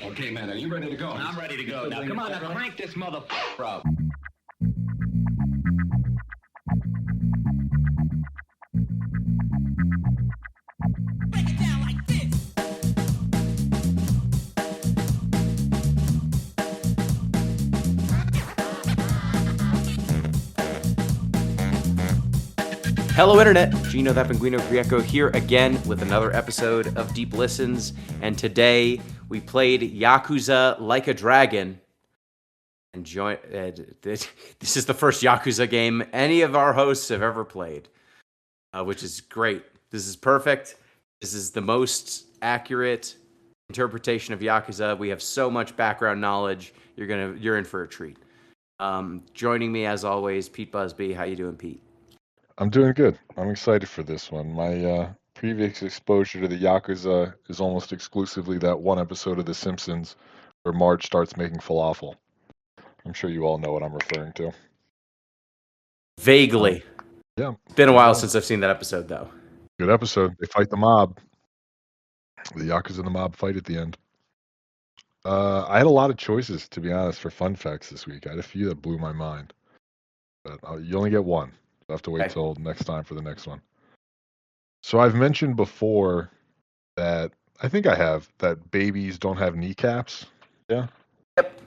Okay, man, are you ready to go? I'm ready to go. Now, come on, now crank this motherfucker up. Break it down like this. Hello, Internet. Gino, that Penguino Grieco here again with another episode of Deep Listens. And today we played Yakuza Like a Dragon. And this is the first Yakuza game any of our hosts have ever played, which is great. This is perfect. This is the most accurate interpretation of Yakuza. We have so much background knowledge. You're in for a treat. Joining me as always, Pete Busby. How you doing, Pete? I'm doing good. I'm excited for this one. My previous exposure to the Yakuza is almost exclusively that one episode of The Simpsons where Marge starts making falafel. I'm sure you all know what I'm referring to. Vaguely. Yeah. It's been a while since I've seen that episode, though. Good episode. They fight the mob. The Yakuza and the mob fight at the end. I had a lot of choices, to be honest, for fun facts this week. I had a few that blew my mind. But you only get one. You'll have to wait till next time for the next one. So I've mentioned before that I think I have that babies don't have kneecaps. Yeah. Yep.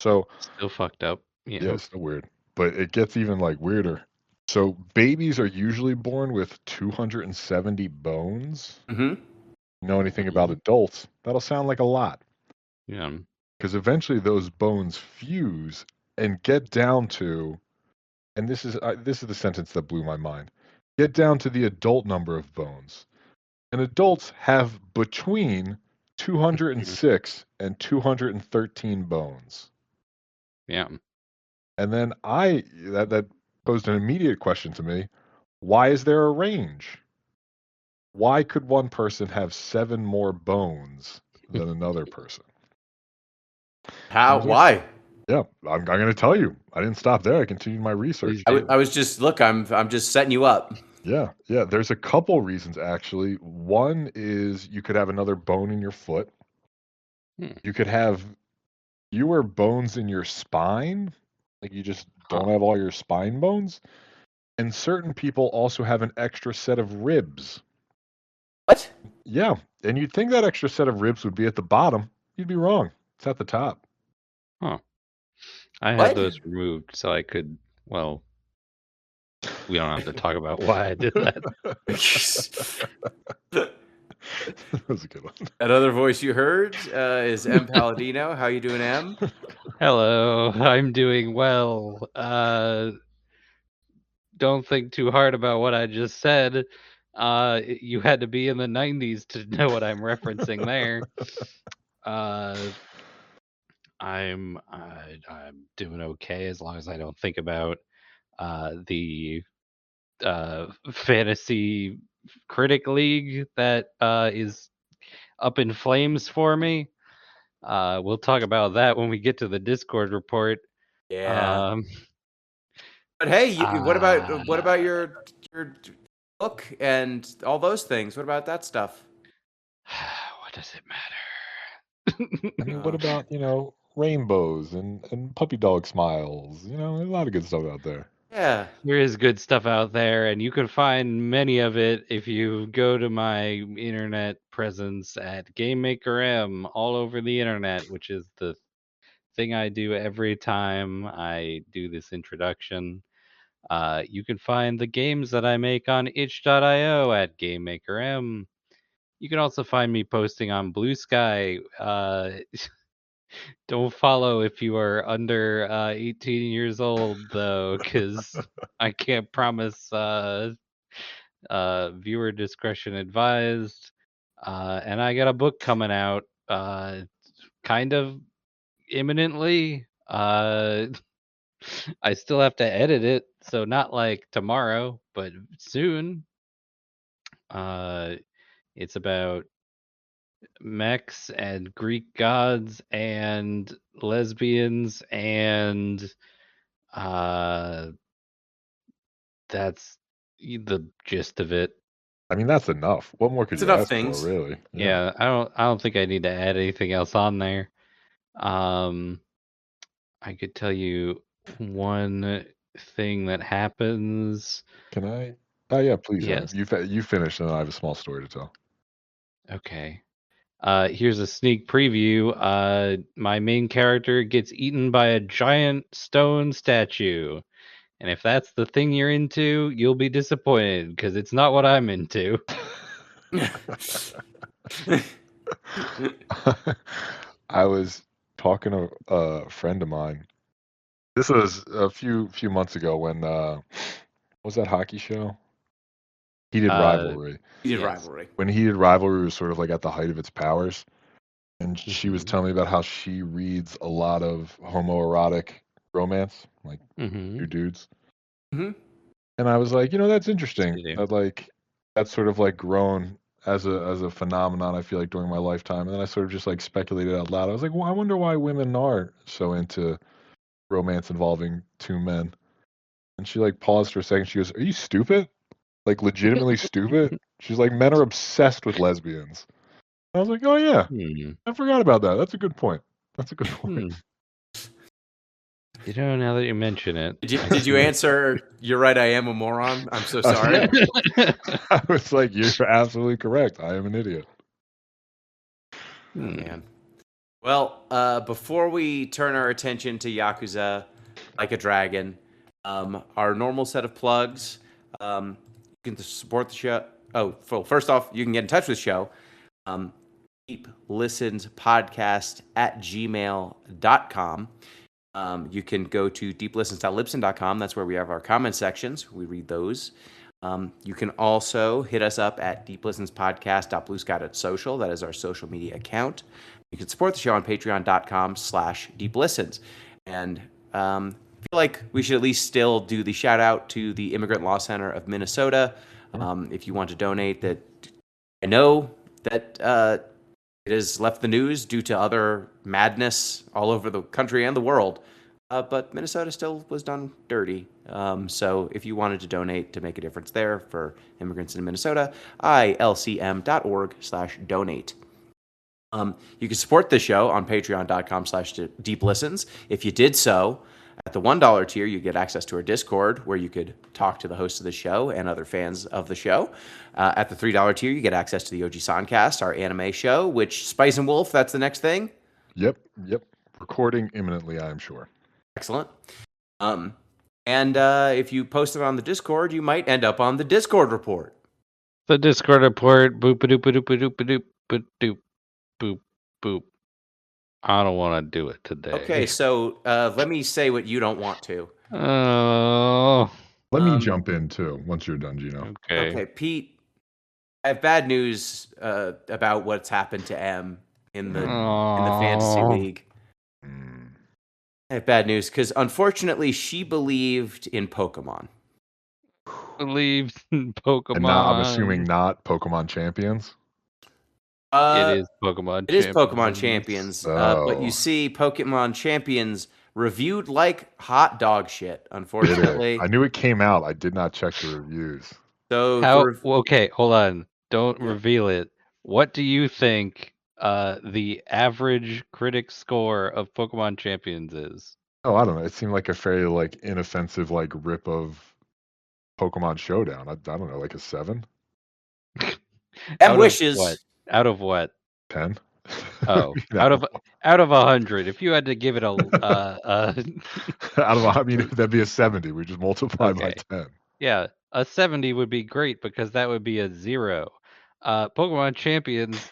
So still fucked up. Yeah, it's still weird. But it gets even weirder. So babies are usually born with 270 bones. Mm-hmm. You know anything about adults? That'll sound like a lot. Yeah. Because eventually those bones fuse and get down to, and this is the sentence that blew my mind. Get down to the adult number of bones. And adults have between 206 and 213 bones. Yeah. And then that posed an immediate question to me. Why is there a range? Why could one person have 7 more bones than another person? How? Why? Yeah, I'm going to tell you. I didn't stop there. I continued my research. I was just I'm just setting you up. Yeah. There's a couple reasons actually. One is you could have another bone in your foot. You could have fewer bones in your spine. Like you just don't have all your spine bones. And certain people also have an extra set of ribs. What? Yeah. And you'd think that extra set of ribs would be at the bottom. You'd be wrong. It's at the top. Huh. I had those removed so I could, well, we don't have to talk about why I did that. That was a good one. That other voice you heard is M. Palladino. How you doing, M? Hello, I'm doing well. Don't think too hard about what I just said. You had to be in the 90s to know what I'm referencing there. I'm doing okay as long as I don't think about the fantasy critic league that is up in flames for me. We'll talk about that when we get to the Discord report. Yeah. But hey, what about your book and all those things? What about that stuff? What does it matter? I mean, what about, rainbows and puppy dog smiles? A lot of good stuff out there. Yeah. There is good stuff out there, and you can find many of it if you go to my internet presence at GameMaker M all over the internet, which is the thing I do every time I do this introduction. You can find the games that I make on itch.io at GameMaker M. You can also find me posting on Blue Sky. Don't follow if you are under 18 years old, though, because I can't promise viewer discretion advised. And I got a book coming out kind of imminently. I still have to edit it, so not like tomorrow, but soon. It's about mechs and Greek gods and lesbians, and that's the gist of it. I mean, that's enough. What more could It's you enough ask things. for, really? Yeah, I don't think I need to add anything else on there. I could tell you one thing that happens. Can I? Oh yeah, please. Yes. You finish, and then I have a small story to tell. Okay. Here's a sneak preview. My main character gets eaten by a giant stone statue. And if that's the thing you're into, you'll be disappointed because it's not what I'm into. I was talking to a friend of mine. This was a few months ago when what was that hockey show? Heated Rivalry. Heated Yes. rivalry. When Heated Rivalry was sort of like at the height of its powers, and she was Mhm. telling me about how she reads a lot of homoerotic romance, like Mm-hmm. two dudes. Mhm. And I was like, that's interesting. you do. That like that's sort of like grown as a phenomenon. I feel like during my lifetime, and then I sort of just like speculated out loud. I was like, well, I wonder why women are so into romance involving two men. And she like paused for a second. She goes, "Are you stupid? Like legitimately stupid?" She's like, "Men are obsessed with lesbians." I was like, "Oh yeah, Hmm. I forgot about that. That's a good point. That's a good point." Hmm. Now that you mention it. Did you answer? You're right. I am a moron. I'm so sorry. Yeah. I was like, "You're absolutely correct. I am an idiot." Oh, man. Well, before we turn our attention to Yakuza Like a Dragon, our normal set of plugs, you can support the show. Oh, well, first off, you can get in touch with the show. Deep Listens Podcast at gmail.com. You can go to deeplistens.libsyn.com. That's where we have our comment sections. We read those. You can also hit us up at deeplistenspodcast.bluesky.social. That is our social media account. You can support the show on patreon.com/deeplistens. And I feel like we should at least still do the shout out to the Immigrant Law Center of Minnesota. If you want to donate, that I know that it has left the news due to other madness all over the country and the world. But Minnesota still was done dirty. So if you wanted to donate to make a difference there for immigrants in Minnesota, ilcm.org/donate. You can support the show on patreon.com/deeplistens. If you did so, at the $1 tier, you get access to our Discord where you could talk to the host of the show and other fans of the show. At the $3 tier, you get access to the OG Soncast, our anime show, which Spice and Wolf, that's the next thing. Yep. Recording imminently, I am sure. Excellent. And if you post it on the Discord, you might end up on the Discord report. The Discord report. Boop doop doop doop doop doop boop boop. I don't want to do it today. Okay, so let me say what you don't want to. Oh. Let me jump in too once you're done, Gino. Okay, Pete. I have bad news about what's happened to M in the fantasy league. I have bad news because unfortunately she believed in Pokemon. Believed in Pokemon. And now I'm assuming not Pokemon Champions. It is Pokemon. It is Pokemon Champions. But you Oh. see, Pokemon Champions reviewed like hot dog shit. Unfortunately, I knew it came out. I did not check the reviews. so Okay, hold on. Don't reveal it. What do you think the average critic score of Pokemon Champions is? Oh, I don't know. It seemed like a fairly like inoffensive like rip of Pokemon Showdown. I don't know, like a 7, M wishes. Out of what? 10. Oh, No. out of 100. If you had to give it a Out of I mean that'd be a 70. We just multiply by Okay. 10. Yeah, a 70 would be great because that would be a 0. Pokemon Champions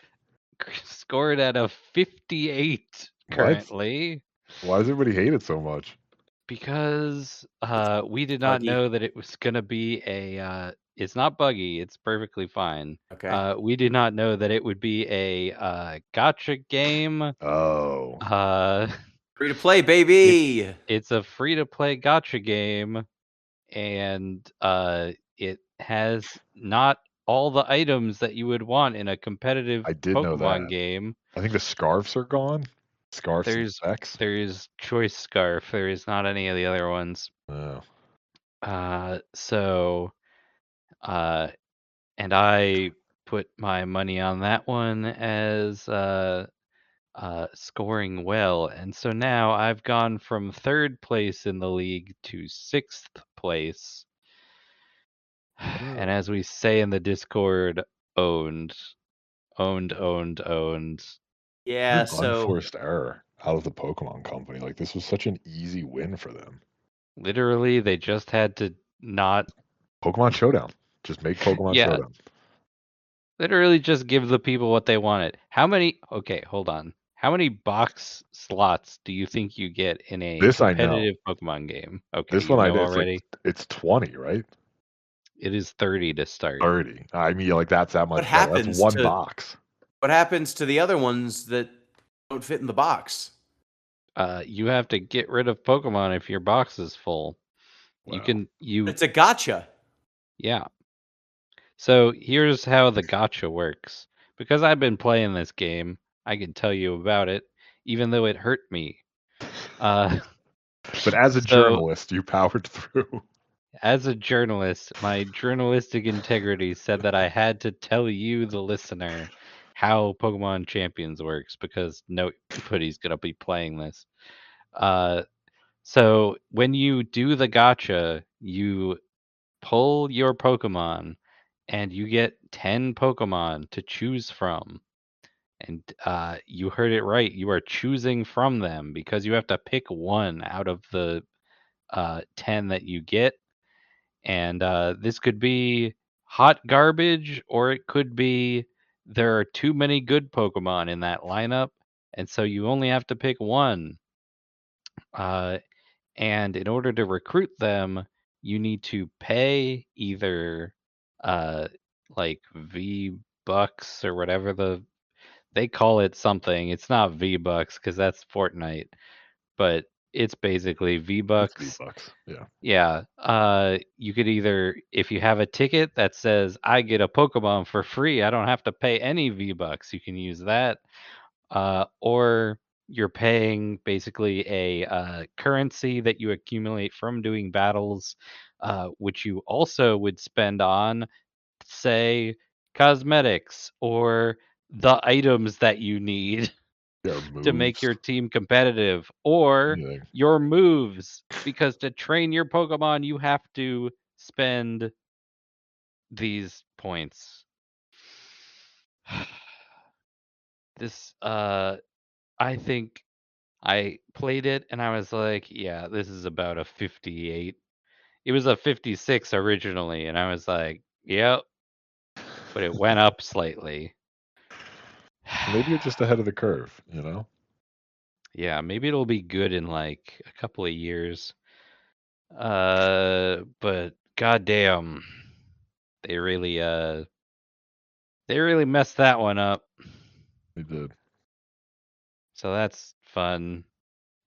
scored at a 58 currently. Why does everybody hate it so much? Because we did not Buggy. know that it was gonna be a. It's not buggy. It's perfectly fine. Okay. We did not know that it would be a gotcha game. Oh. Free to play, baby. It's a free to play gotcha game, and it has not all the items that you would want in a competitive I did know Pokemon that. game. I think the scarves are gone. Scarves and There's specs. there is Choice Scarf. There is not any of the other ones. Oh. So and I put my money on that one as scoring well. And so now I've gone from 3rd place in the league to 6th place. And as we say in the Discord, owned, owned, owned, owned. Yeah, An so unforced error out of the Pokemon Company. Like, this was such an easy win for them. Literally, they just had to not. Pokemon Showdown. Just make Pokemon Yeah, Showdown. literally just give the people what they wanted. How many? Okay, hold on. How many box slots do you think you get in a This I know. competitive Pokemon game? Okay, This you one I know did. already. It's 20, right? It is 30 to start. 30. I mean, like, that's that much what better. That's happens one to box. what happens to the other ones that don't fit in the box? You have to get rid of Pokemon if your box is full. You Wow. can It's a gotcha. yeah. So here's how the gotcha works. Because I've been playing this game, I can tell you about it, even though it hurt me. Uh, But as a so journalist, you powered through. as a journalist, my journalistic integrity said that I had to tell you, the listener, how Pokemon Champions works because nobody's gonna be playing this. So when you do the gotcha, you pull your Pokemon and you get 10 Pokemon to choose from. And you heard it right. You are choosing from them because you have to pick one out of the 10 that you get. And this could be hot garbage, or it could be there are too many good Pokemon in that lineup. And so you only have to pick one. And in order to recruit them, you need to pay either uh, like V bucks or whatever they call it something. It's not V bucks because that's Fortnite, but it's basically V It's bucks. V-Bucks. Yeah. Yeah. You could either, if you have a ticket that says I get a Pokemon for free, I don't have to pay any V bucks. You can use that, or you're paying basically a currency that you accumulate from doing battles, which you also would spend on, say, cosmetics or the items that you need Their to make moves. your team competitive, or Anything. your moves, because to train your Pokemon, you have to spend these points. This, I think I played it and I was like, yeah, this is about a 58. It was a 56 originally, and I was like, yep, but it went up slightly. Maybe you're just ahead of the curve, you know? Yeah, maybe it'll be good in like a couple of years. But goddamn, they really messed that one up. They did. So that's fun.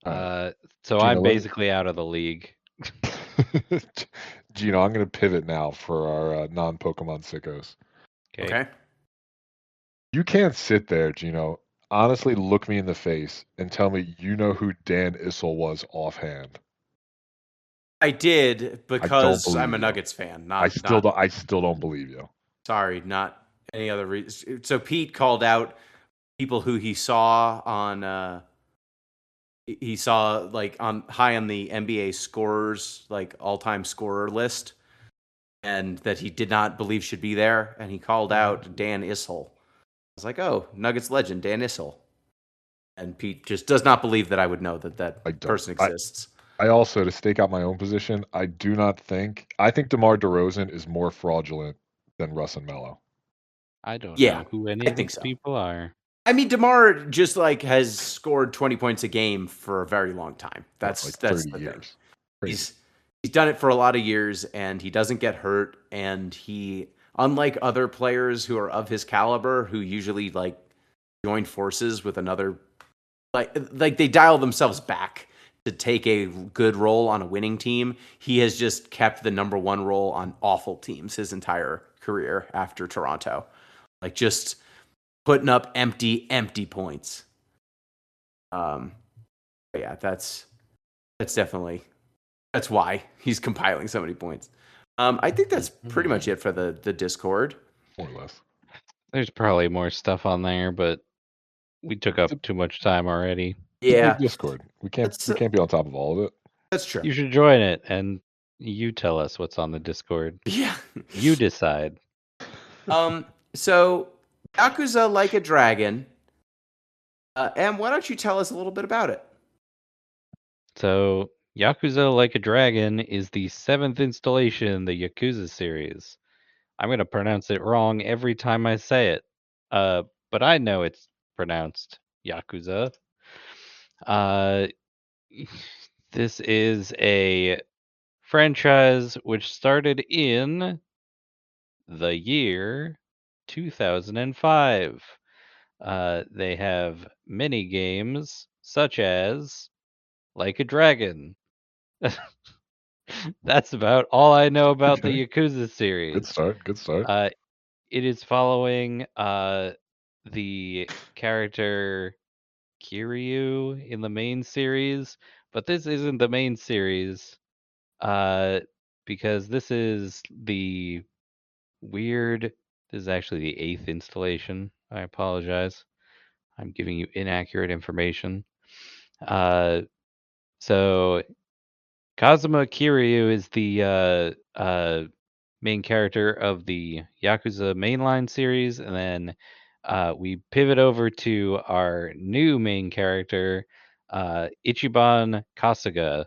All right. So Gino, I'm basically out of the league. Gino, I'm going to pivot now for our non-Pokemon sickos. Okay. You can't sit there, Gino. Honestly, look me in the face and tell me you know who Dan Issel was offhand. I did I don't because believe I'm a you. Nuggets fan. I still don't believe you. Sorry, not any other reason. So Pete called out people who he saw on like on high on the NBA scorers, like all-time scorer list, and that he did not believe should be there, and he called out Dan Issel. I was like, "Oh, Nuggets legend Dan Issel." And Pete just does not believe that I would know that I don't. person exists. I also, to stake out my own position, I think DeMar DeRozan is more fraudulent than Russ and Melo. I don't Yeah, know who any I of think these so. people are. I mean, DeMar just like has scored 20 points a game for a very long time. That's like that's 30 the years. thing. Crazy. He's done it for a lot of years, and he doesn't get hurt. And he, unlike other players who are of his caliber, who usually like join forces with another, like they dial themselves back to take a good role on a winning team. He has just kept the number one role on awful teams his entire career after Toronto, like just putting up empty points. Yeah, that's definitely that's why he's compiling so many points. I think that's pretty much it for the Discord. more or less. There's probably more stuff on there, but we took up too much time already. It's a Yeah, big Discord. We can't That's- we can't be on top of all of it. that's true. You should join it, and you tell us what's on the Discord. Yeah. You decide. So Yakuza Like a Dragon. Em, why don't you tell us a little bit about it? So, Yakuza Like a Dragon is the 7th installation in the Yakuza series. I'm going to pronounce it wrong every time I say it. But I know it's pronounced Yakuza. This is a franchise which started in the year 2005. They have many games, such as Like a Dragon. That's about all I know about the Yakuza series. Good start. Good start. It is following the character Kiryu in the main series, but this isn't the main series because this is the weird. This is actually the 8th installation. I apologize. I'm giving you inaccurate information. So Kazuma Kiryu is the main character of the Yakuza mainline series, and then we pivot over to our new main character, Ichiban Kasuga,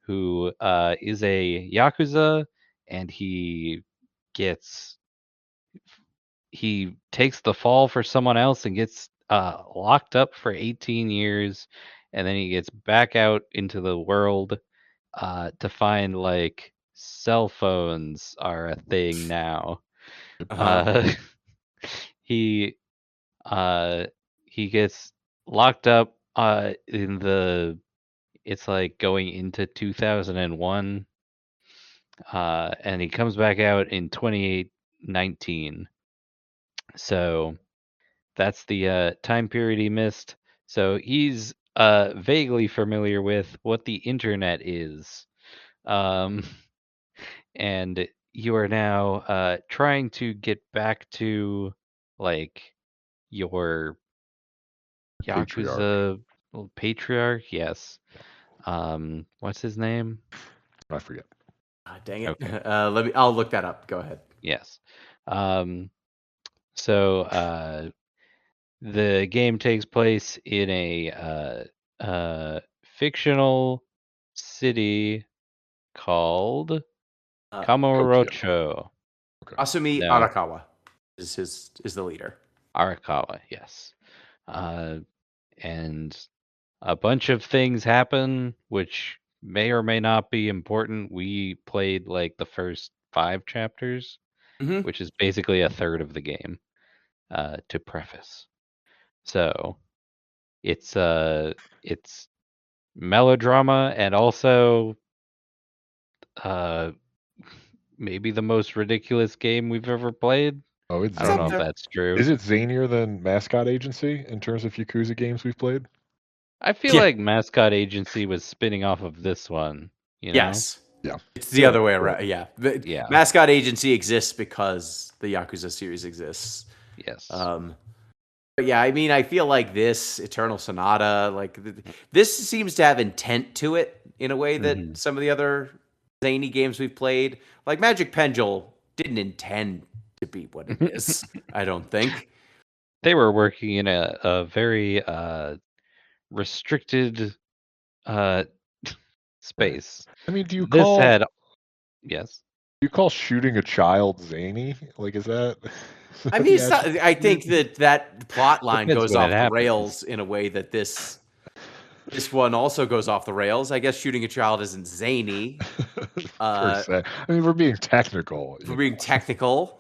who is a Yakuza, and he takes the fall for someone else and gets locked up for 18 years, and then he gets back out into the world to find like cell phones are a thing now. Uh-huh. He he gets locked up in the it's like going into 2001, and he comes back out in 2019. So that's the time period he missed. So he's vaguely familiar with what the internet is. And you are now trying to get back to like your Patriarch. Yakuza patriarch. Yes. What's his name? I forget. Dang it. Okay. I'll look that up. Go ahead. Yes. So the game takes place in a fictional city called Kamurocho. Asumi No. Arakawa is the leader. Arakawa, yes. And a bunch of things happen which may or may not be important. We played like the first 5 chapters, Mhm. which is basically a third of the game, to preface. So it's melodrama and also maybe the most ridiculous game we've ever played. Oh, it's I don't know zany. if that's true. Is it zanier than Mascot Agency in terms of Yakuza games we've played? I feel Yeah. like Mascot Agency was spinning off of this one, you know? Yes. Yeah. It's the other way around. Yeah. Yeah. Mascot Agency exists because the Yakuza series exists. Yes. But yeah, I mean, I feel like this Eternal Sonata, like this seems to have intent to it in a way that some of the other zany games we've played, like Magic Pendulum, didn't intend to be what it is. I don't think They were working in a very restricted space. I mean, do you This call had yes. do you call shooting a child zany? Like, is that? I mean, it's not, I think that plot line Depends goes when off it the happens. rails in a way that this one also goes off the rails. I guess shooting a child isn't zany. Per se. I mean, we're being technical. For being technical,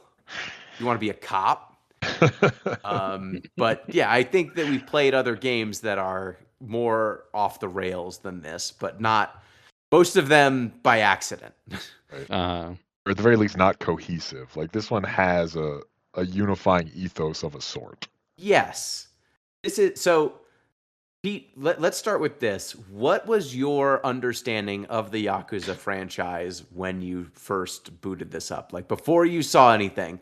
you want to be a cop. But yeah, I think that we've played other games that are more off the rails than this, but not most of them by accident. Uh, Or at the very least, not cohesive. Like this one has a unifying ethos of a sort. Yes. This is so Pete, let's start with this. What was your understanding of the Yakuza franchise when you first booted this up? Like before you saw anything,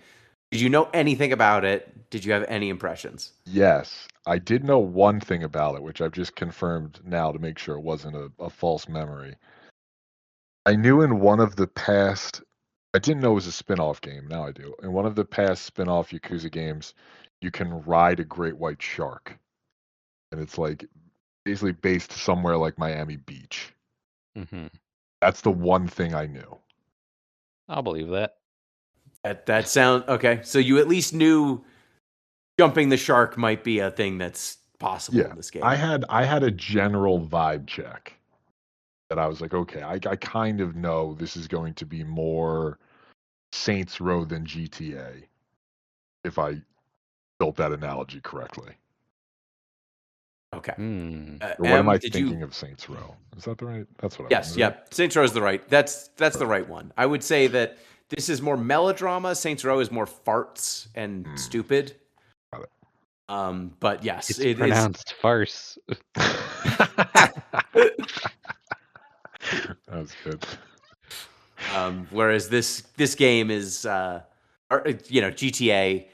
Did you know anything about it? Did you have any impressions? Yes, I did know one thing about it, which I've just confirmed now to make sure it wasn't a false memory. I knew in one of the past, I didn't know it was a spin-off game. Now I do. In one of the past spin-off Yakuza games, you can ride a great white shark, and it's like basically based somewhere like Miami Beach. Hmm. That's the one thing I knew. I'll believe that. That sounds okay. So you at least knew jumping the shark might be a thing that's possible Yeah, in this game. I had a general vibe check that I was like, okay, I kind of know this is going to be more Saints Row than GTA, if I built that analogy correctly. Okay. Hmm. Or what am I Did thinking you? of Saints Row? Is that the right? That's what I Yes. was. Yep. Saints Row is the right. That's the right one. I would say that this is more melodrama. Saints Row is more farts and stupid. Got it. But yes, It's it is. pronounced farce. That was good. Whereas this game is, GTA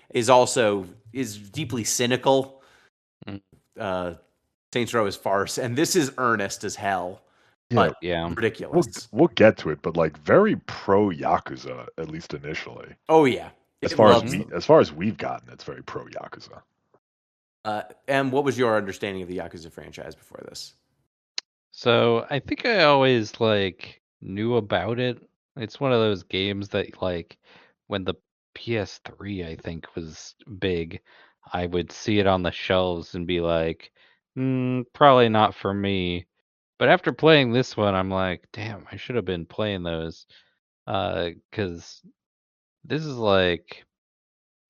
is deeply cynical. Mm. Saints Row is farce, and this is earnest as hell, but Yeah. ridiculous. We'll get to it, but like very pro Yakuza, at least initially. Oh yeah, As it far loves them. as far as we've gotten, it's very pro Yakuza. And what was your understanding of the Yakuza franchise before this? So I think I always knew about it. It's one of those games that when the PS3 I think was big, I would see it on the shelves and be like, probably not for me. But after playing this one, I'm like, damn, I should have been playing those. Because this is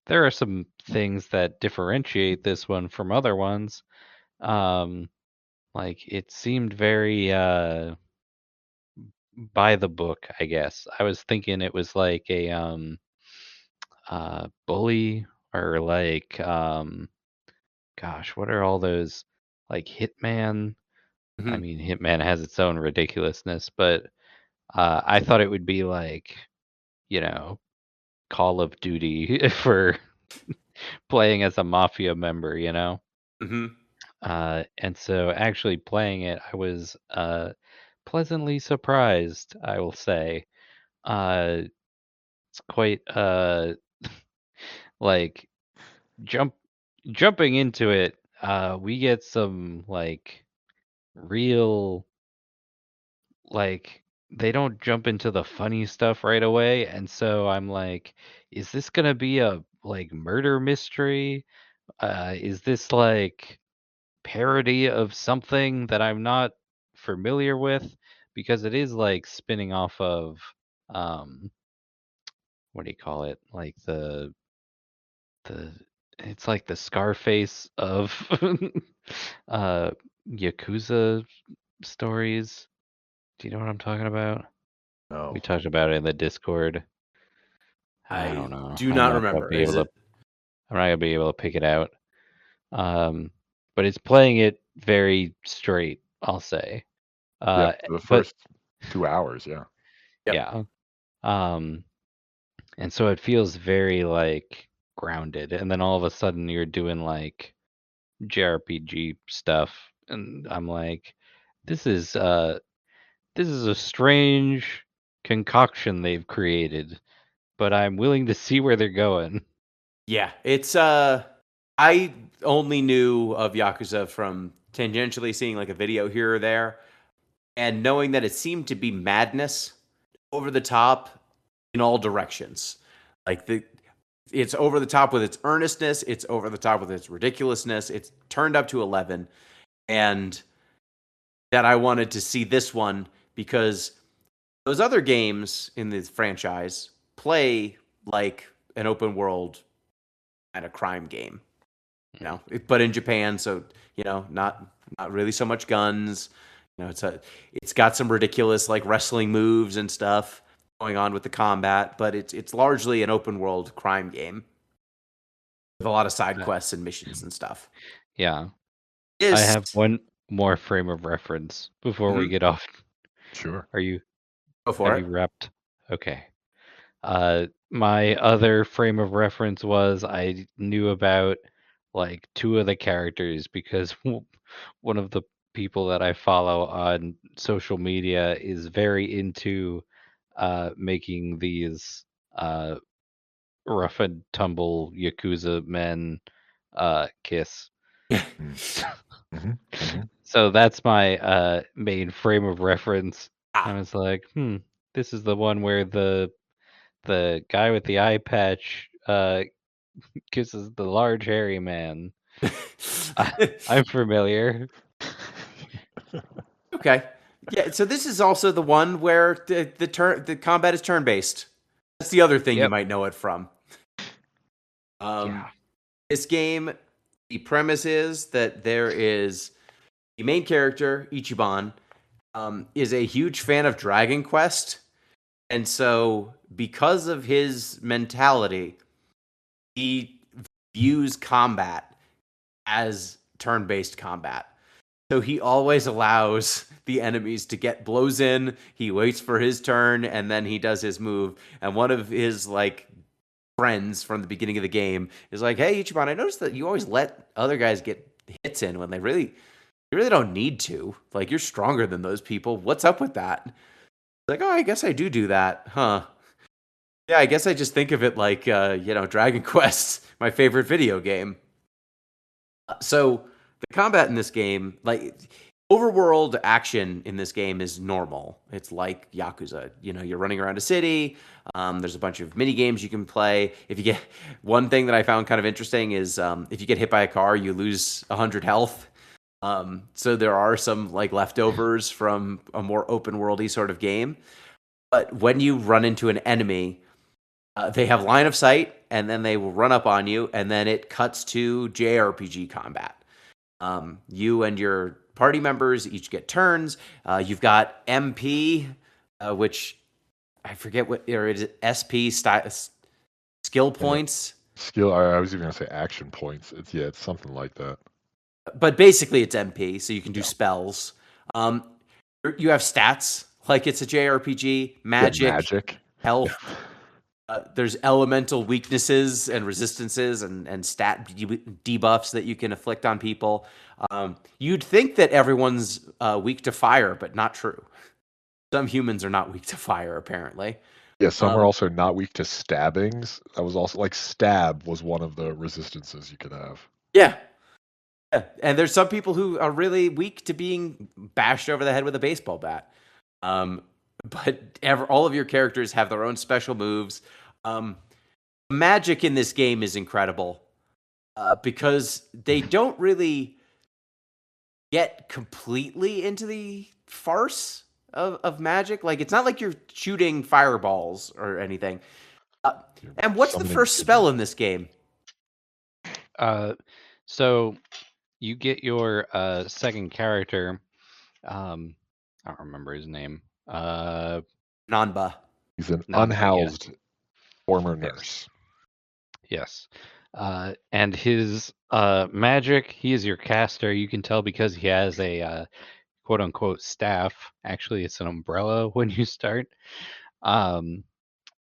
there are some things that differentiate this one from other ones. Um, it seemed very by the book, I guess. I was thinking it was like a bully or gosh, what are all those Hitman? I Mhm. mean, Hitman has its own ridiculousness, but I thought it would be you know, Call of Duty for playing as a mafia member, you know? Mhm. And so actually playing it, I was pleasantly surprised, I will say. Uh, it's quite like jump jumping into it. We get some real they don't jump into the funny stuff right away, and so I'm like, is this gonna be a murder mystery? Is this parody of something that I'm not familiar with? Because it is spinning off of um what do you call it? The it's like the Scarface of uh Yakuza stories. Do you know what I'm talking about? No. We talked about it in the Discord. I I don't know. do not remember. Is it? I'm not gonna be able to pick it out. But it's playing it very straight, I'll say. Yeah, Uh, for the but first 2 hours, yeah. Yep. yeah. Um, and so it feels very grounded, and then all of a sudden you're doing JRPG stuff, and I'm like, this is this is a strange concoction they've created, but I'm willing to see where they're going. Yeah, it's I only knew of Yakuza from tangentially seeing a video here or there and knowing that it seemed to be madness over the top in all directions. It's over the top with its earnestness, it's over the top with its ridiculousness, it's turned up to 11, and that I wanted to see this one because those other games in this franchise play like an open world kind of crime game, but in Japan, so not really so much guns. It's got some ridiculous wrestling moves and stuff going on with the combat, but it's largely an open world crime game with a lot of side Uh, quests and missions and stuff. Yeah. I This have one more frame of reference before we Mhm. get off. Sure. Are you Go for have it. you wrapped? Okay. My other frame of reference was I knew about like two of the characters because one of the people that I follow on social media is very into making these rough and tumble Yakuza men kiss. So that's my main frame of reference. I was like, this is the one where the guy with the eye patch kisses the large hairy man. I'm familiar. Okay. Yeah, so this is also the one where the combat is turn based. That's the other thing you Yep. might know it from. Yeah. This game, the premise is that there is the main character, Ichiban, is a huge fan of Dragon Quest. And so, because of his mentality, he views combat as turn based combat. So he always allows the enemies to get blows in. He waits for his turn, and then he does his move. And one of his like friends from the beginning of the game is like, "Hey, Ichiban, I noticed that you always let other guys get hits in when you really don't need to. Like, you're stronger than those people. What's up with that?" It's like, "Oh, I guess I do that, huh?" Yeah, I guess I just think of it like, Dragon Quest, my favorite video game. So the combat in this game, like overworld action in this game is normal. It's like Yakuza. You're running around a city. There's a bunch of mini games you can play. If you get one thing that I found kind of interesting is if you get hit by a car, you lose 100 health. So there are some like leftovers from a more open worldy sort of game. But when you run into an enemy, they have line of sight, and then they will run up on you, and then it cuts to JRPG combat. You and your party members each get turns. You've got MP, which I forget what, or is it SP skill points? Skill. I was even gonna say action points. It's something like that. But basically, it's MP, so you can do spells. You have stats like it's a JRPG, magic, health. There's elemental weaknesses and resistances and stat debuffs that you can afflict on people. You'd think that everyone's weak to fire, but not true. Some humans are not weak to fire, apparently. Yeah, some are also not weak to stabbings. That was also like stab was one of the resistances you could have. Yeah. And there's some people who are really weak to being bashed over the head with a baseball bat. But all of your characters have their own special moves. Magic in this game is incredible because they don't really get completely into the farce of magic. Like, it's not like you're shooting fireballs or anything. And what's the first spell in this game? So you get your second character. I don't remember his name. Nanba. He's an unhoused former nurse. Yes. And his magic, he is your caster. You can tell because he has a quote unquote staff. Actually, it's an umbrella when you start.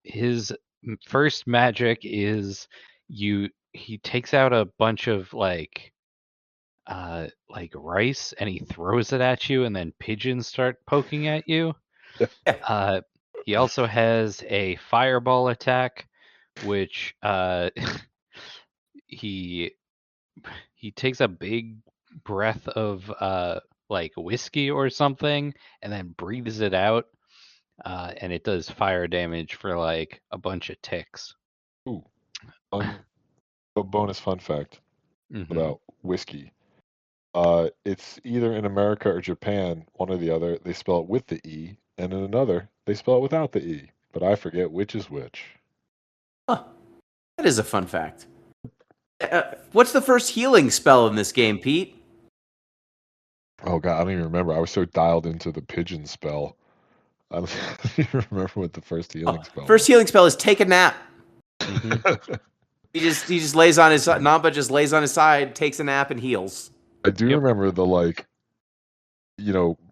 His first magic is he takes out a bunch of like rice and he throws it at you, and then pigeons start poking at you. He also has a fireball attack, which he takes a big breath of like whiskey or something and then breathes it out, and it does fire damage for like a bunch of ticks. Ooh. A bonus fun fact about whiskey. It's either in America or Japan, one or the other, they spell it with the E, and in another, they spell it without the E. But I forget which is which. Huh. That is a fun fact. What's the first healing spell in this game, Pete? Oh god, I don't even remember. I was so dialed into the pigeon spell. I don't even remember what the first healing spell. First healing spell is take a nap. He just lays on his Namba just lays on his side, takes a nap, and heals. I do remember the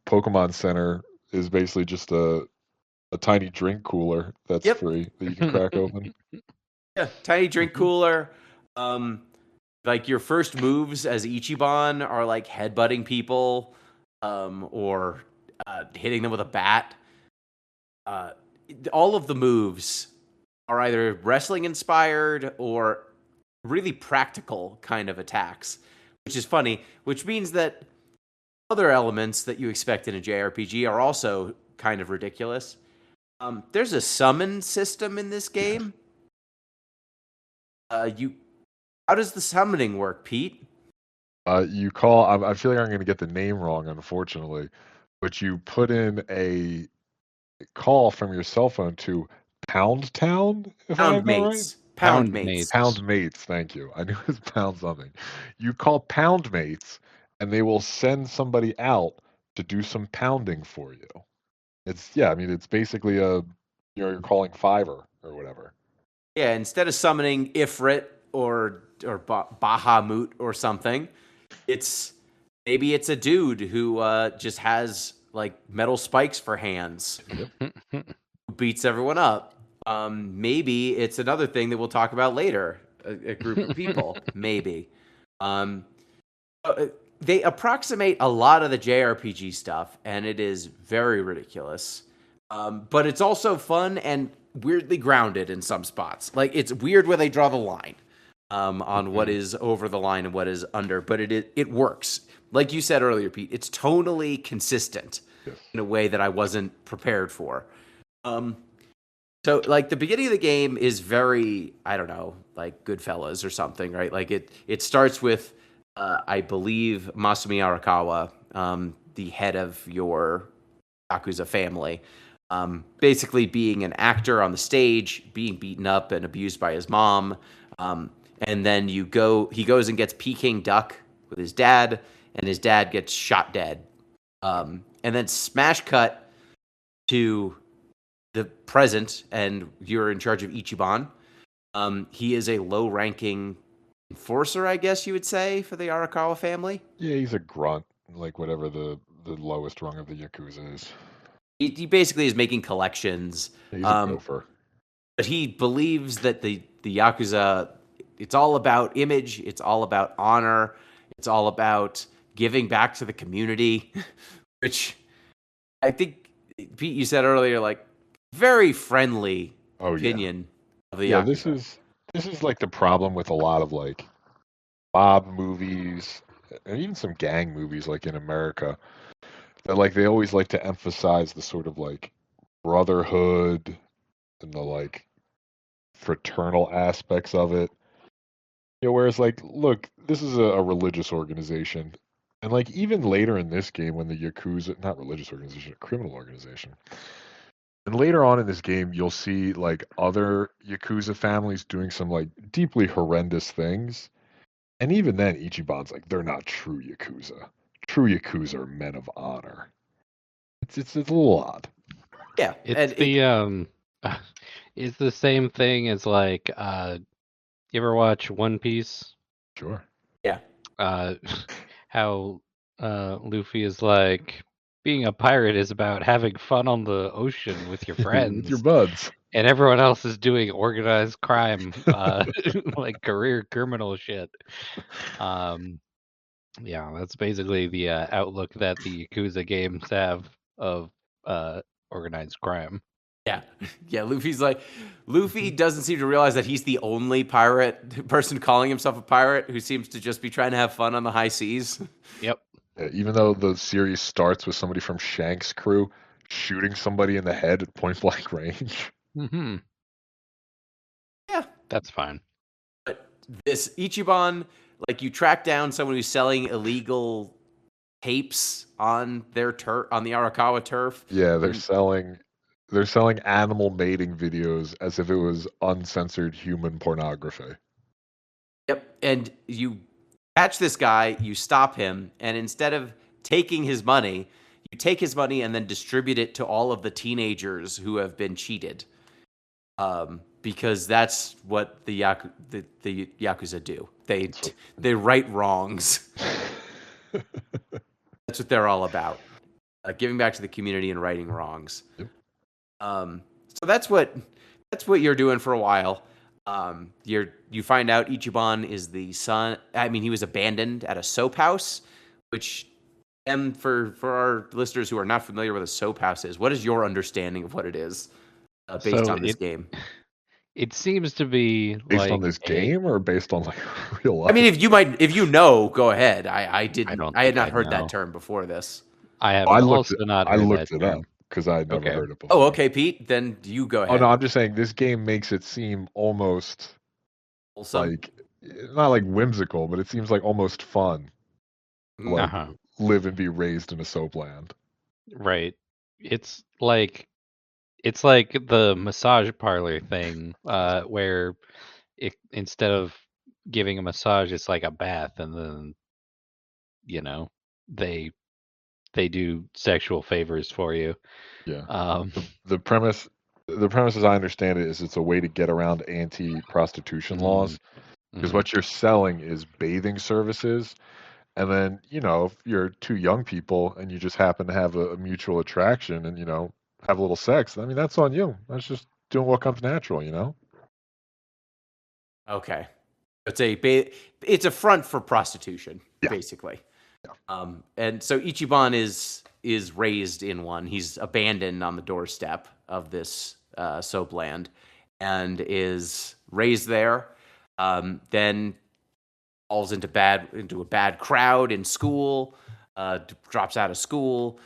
Pokemon Center is basically just a a tiny drink cooler that's Yep. free that you can crack open. Yeah, tiny drink cooler. Like your first moves as Ichiban are like headbutting people, or hitting them with a bat. All of the moves are either wrestling inspired or really practical kind of attacks, which is funny. Which means that other elements that you expect in a JRPG are also kind of ridiculous. There's a summon system in this game. How does the summoning work, Pete? You call. I feel like I'm going to get the name wrong, unfortunately, but you put in a call from your cell phone to Pound Town, if I Pound have that right. mates. Pound mates. Pound mates. Thank you. I knew it was pound something. You call pound mates, and they will send somebody out to do some pounding for you. It's basically you're calling Fiverr or whatever. Yeah, instead of summoning Ifrit or Bahamut or something, maybe it's a dude who just has like metal spikes for hands, who beats everyone up. Maybe it's another thing that we'll talk about later. A group of people, maybe. They approximate a lot of the JRPG stuff, and it is very ridiculous. But it's also fun and weirdly grounded in some spots. Like, it's weird where they draw the line on what is over the line and what is under, but it works. Like you said earlier, Pete, it's tonally consistent in a way that I wasn't prepared for. So, like, the beginning of the game is very, I don't know, like Goodfellas or something, right? Like, it starts with, I believe, Masumi Arakawa, the head of your Yakuza family, basically being an actor on the stage, being beaten up and abused by his mom. And then he goes and gets Peking duck with his dad, and his dad gets shot dead. And then smash cut to the present, and you're in charge of Ichiban. He is a low-ranking enforcer, I guess you would say, for the Arakawa family. Yeah, he's a grunt, like whatever the lowest rung of the Yakuza is. He basically is making collections. He's a gopher. But he believes that the Yakuza, it's all about image, it's all about honor, it's all about giving back to the community, which I think, Pete, you said earlier, like, very friendly opinion of the Yakuza. This is like the problem with a lot of like mob movies and even some gang movies like in America, that like they always like to emphasize the sort of like brotherhood and the like fraternal aspects of it. Whereas like, look, this is a religious organization. And like even later in this game when the Yakuza, not religious organization, a criminal organization. And later on in this game, you'll see like other Yakuza families doing some like deeply horrendous things. And even then, Ichiban's like, they're not true Yakuza. True Yakuza are men of honor. It's a little odd. Yeah. It's the same thing as like you ever watch One Piece? Sure. Yeah. How Luffy is like, being a pirate is about having fun on the ocean with your friends. With your buds. And everyone else is doing organized crime, like career criminal shit. Yeah, that's basically the outlook that the Yakuza games have of organized crime. Yeah. Yeah, Luffy doesn't seem to realize that he's the only pirate person calling himself a pirate who seems to just be trying to have fun on the high seas. Yep. Even though the series starts with somebody from Shank's crew shooting somebody in the head at point blank range. Mm-hmm. Yeah. That's fine. But this Ichiban, like, you track down someone who's selling illegal tapes on their on the Arakawa turf. Yeah, they're selling animal mating videos as if it was uncensored human pornography. Yep. And you catch this guy, you stop him, and instead of taking his money, you take his money and then distribute it to all of the teenagers who have been cheated. Because that's what the Yakuza do. They right wrongs. That's what they're all about. Giving back to the community and righting wrongs. Yep. So that's what you're doing for a while. You find out Ichiban is the son. I mean, he was abandoned at a soap house, which, and for our listeners who are not familiar with a soap house is, what is your understanding of what it is based So on this game? it seems to be Based on like this a. game or based on like real life? I mean, if you know, go ahead. I didn't. don't I had think not I heard that know. term before this. I have I also not heard that looked it term. up because I had never Okay. heard it before. Oh, okay, Pete. Then you go Oh ahead. no, I'm just saying this game makes it seem almost Wholesome. like not like whimsical, but it seems like almost fun. Like Uh-huh. live and be raised in a soap land. Right. It's like the massage parlor thing, where instead of giving a massage, it's like a bath, and then they do sexual favors for you. Yeah. Um, The premise as I understand it is it's a way to get around anti-prostitution mm, laws because mhm. what you're selling is bathing services. And then, if you're two young people and you just happen to have a mutual attraction and, have a little sex, I mean, that's on you. That's just doing what comes natural. Okay. It's a front for prostitution, Yeah. basically. Yeah. And so Ichiban is raised in one. He's abandoned on the doorstep of this soap land, and is raised there. Then falls into a bad crowd in school. Drops out of school.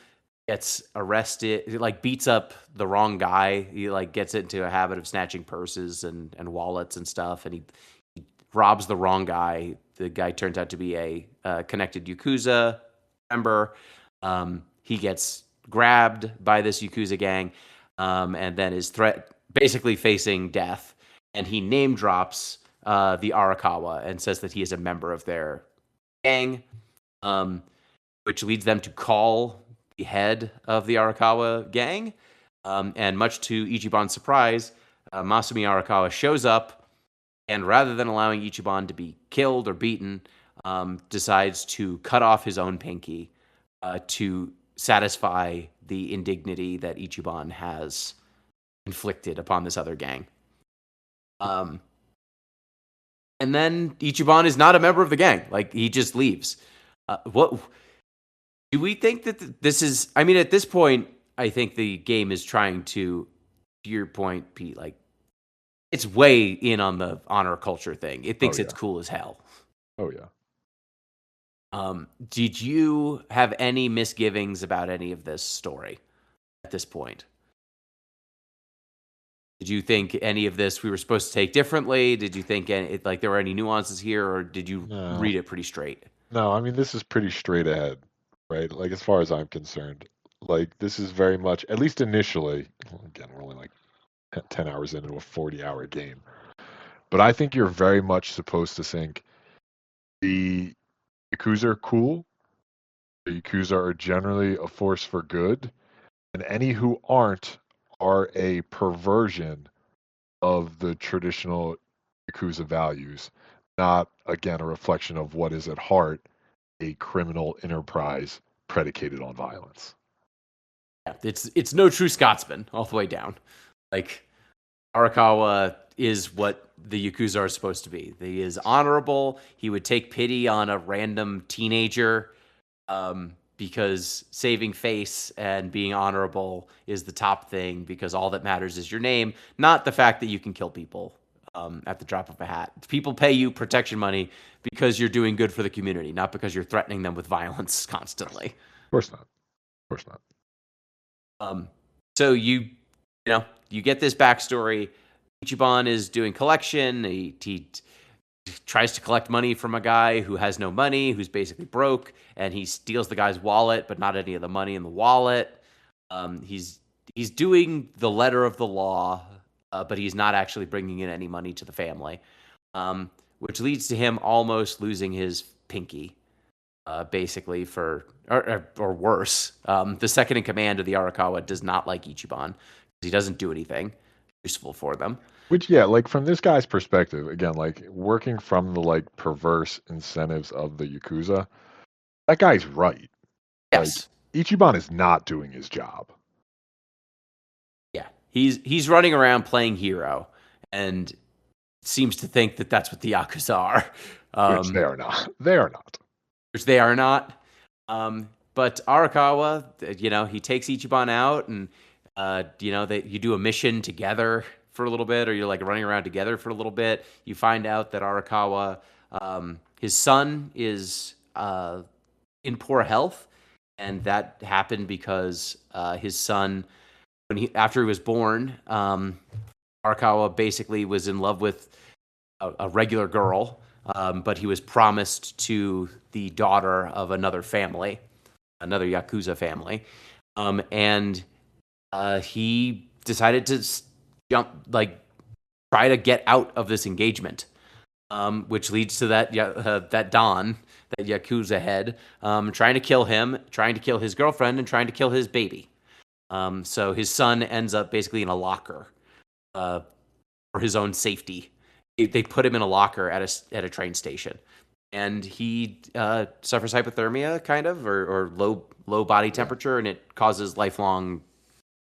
Gets arrested. He beats up the wrong guy. He gets into a habit of snatching purses and wallets and stuff, and he robs the wrong guy. The guy turns out to be a connected Yakuza member. He gets grabbed by this Yakuza gang, and then is basically facing death. And he name drops the Arakawa and says that he is a member of their gang, which leads them to call the head of the Arakawa gang. And much to Ichiban's surprise, Masumi Arakawa shows up, and rather than allowing Ichiban to be killed or beaten, decides to cut off his own pinky to satisfy the indignity that Ichiban has inflicted upon this other gang. And then Ichiban is not a member of the gang. He just leaves. What do we think that this is? I mean, at this point, I think the game is trying to your point, Pete, it's way in on the honor culture thing. It thinks it's cool as hell. Oh, yeah. Did you have any misgivings about any of this story at this point? Did you think any of this we were supposed to take differently? Did you think there were any nuances here, or did you read it pretty straight? No, I mean, this is pretty straight ahead, right? As far as I'm concerned. This is very much, at least initially, again, we're only 10 hours into a 40-hour game. But I think you're very much supposed to think the Yakuza are cool. The Yakuza are generally a force for good. And any who aren't are a perversion of the traditional Yakuza values, not, again, a reflection of what is at heart a criminal enterprise predicated on violence. Yeah, it's no true Scotsman all the way down. Arakawa is what the Yakuza are supposed to be. He is honorable. He would take pity on a random teenager because saving face and being honorable is the top thing, because all that matters is your name, not the fact that you can kill people at the drop of a hat. People pay you protection money because you're doing good for the community, not because you're threatening them with violence constantly. Of course not. Of course not. So you get this backstory. Ichiban is doing collection. He tries to collect money from a guy who has no money, who's basically broke, and he steals the guy's wallet, but not any of the money in the wallet. He's doing the letter of the law, but he's not actually bringing in any money to the family, which leads to him almost losing his pinky. Basically, or worse, the second in command of the Arakawa does not like Ichiban because he doesn't do anything useful for them. Which, yeah, from this guy's perspective, again, working from the perverse incentives of the Yakuza, that guy's right. Yes. Ichiban is not doing his job. Yeah, he's running around playing hero, and seems to think that that's what the Yakuza are. Which they are not. They are not. Which they are not. But Arakawa, he takes Ichiban out, and that you do a mission together for a little bit, or you're like running around together for a little bit. You find out that Arakawa, his son is in poor health, and that happened because his son, after he was born, Arakawa basically was in love with a regular girl, but he was promised to the daughter of another family, another Yakuza family, and he decided to try to get out of this engagement, which leads to that Don, that Yakuza head, trying to kill him, trying to kill his girlfriend, and trying to kill his baby. So his son ends up basically in a locker for his own safety. They put him in a locker at a train station, and he suffers hypothermia, kind of, or low body temperature, and it causes lifelong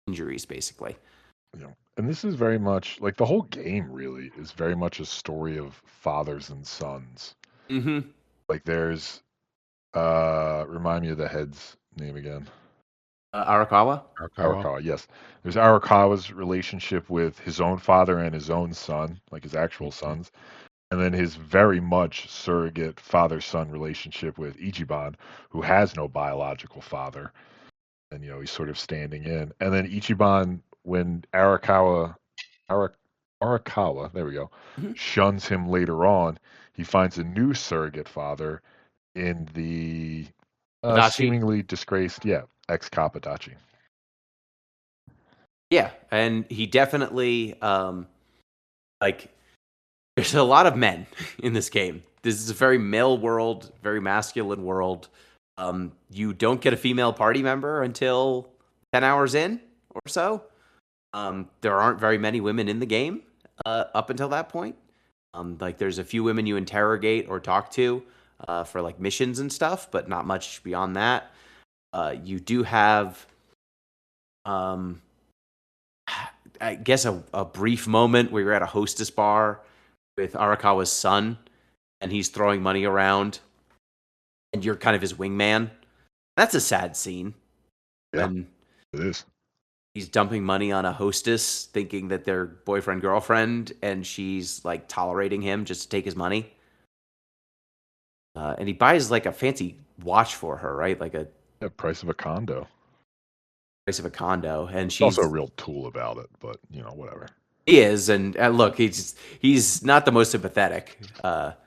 injuries, basically. And this is very much like the whole game. Really, is very much a story of fathers and sons. Mm-hmm. Like there's, remind me of the head's name again. Arakawa. Arakawa, yes. There's Arakawa's relationship with his own father and his own son, like his actual sons, and then his very much surrogate father-son relationship with Ichiban, who has no biological father, and he's sort of standing in. And then Ichiban, when Arakawa, there we go, shuns him later on, he finds a new surrogate father in the seemingly disgraced, ex-cop Adachi. Yeah, and he definitely there's a lot of men in this game. This is a very male world, very masculine world. You don't get a female party member until 10 hours in or so. There aren't very many women in the game up until that point. There's a few women you interrogate or talk to for missions and stuff, but not much beyond that. You do have I guess a brief moment where you're at a hostess bar with Arakawa's son, and he's throwing money around, and you're kind of his wingman. That's a sad scene. Yeah, and it is. He's dumping money on a hostess, thinking that they're boyfriend, girlfriend, and she's tolerating him just to take his money. And he buys a fancy watch for her, right? Price of a condo. Price of a condo, and she's also a real tool about it, but whatever. He is, and look, he's not the most sympathetic, but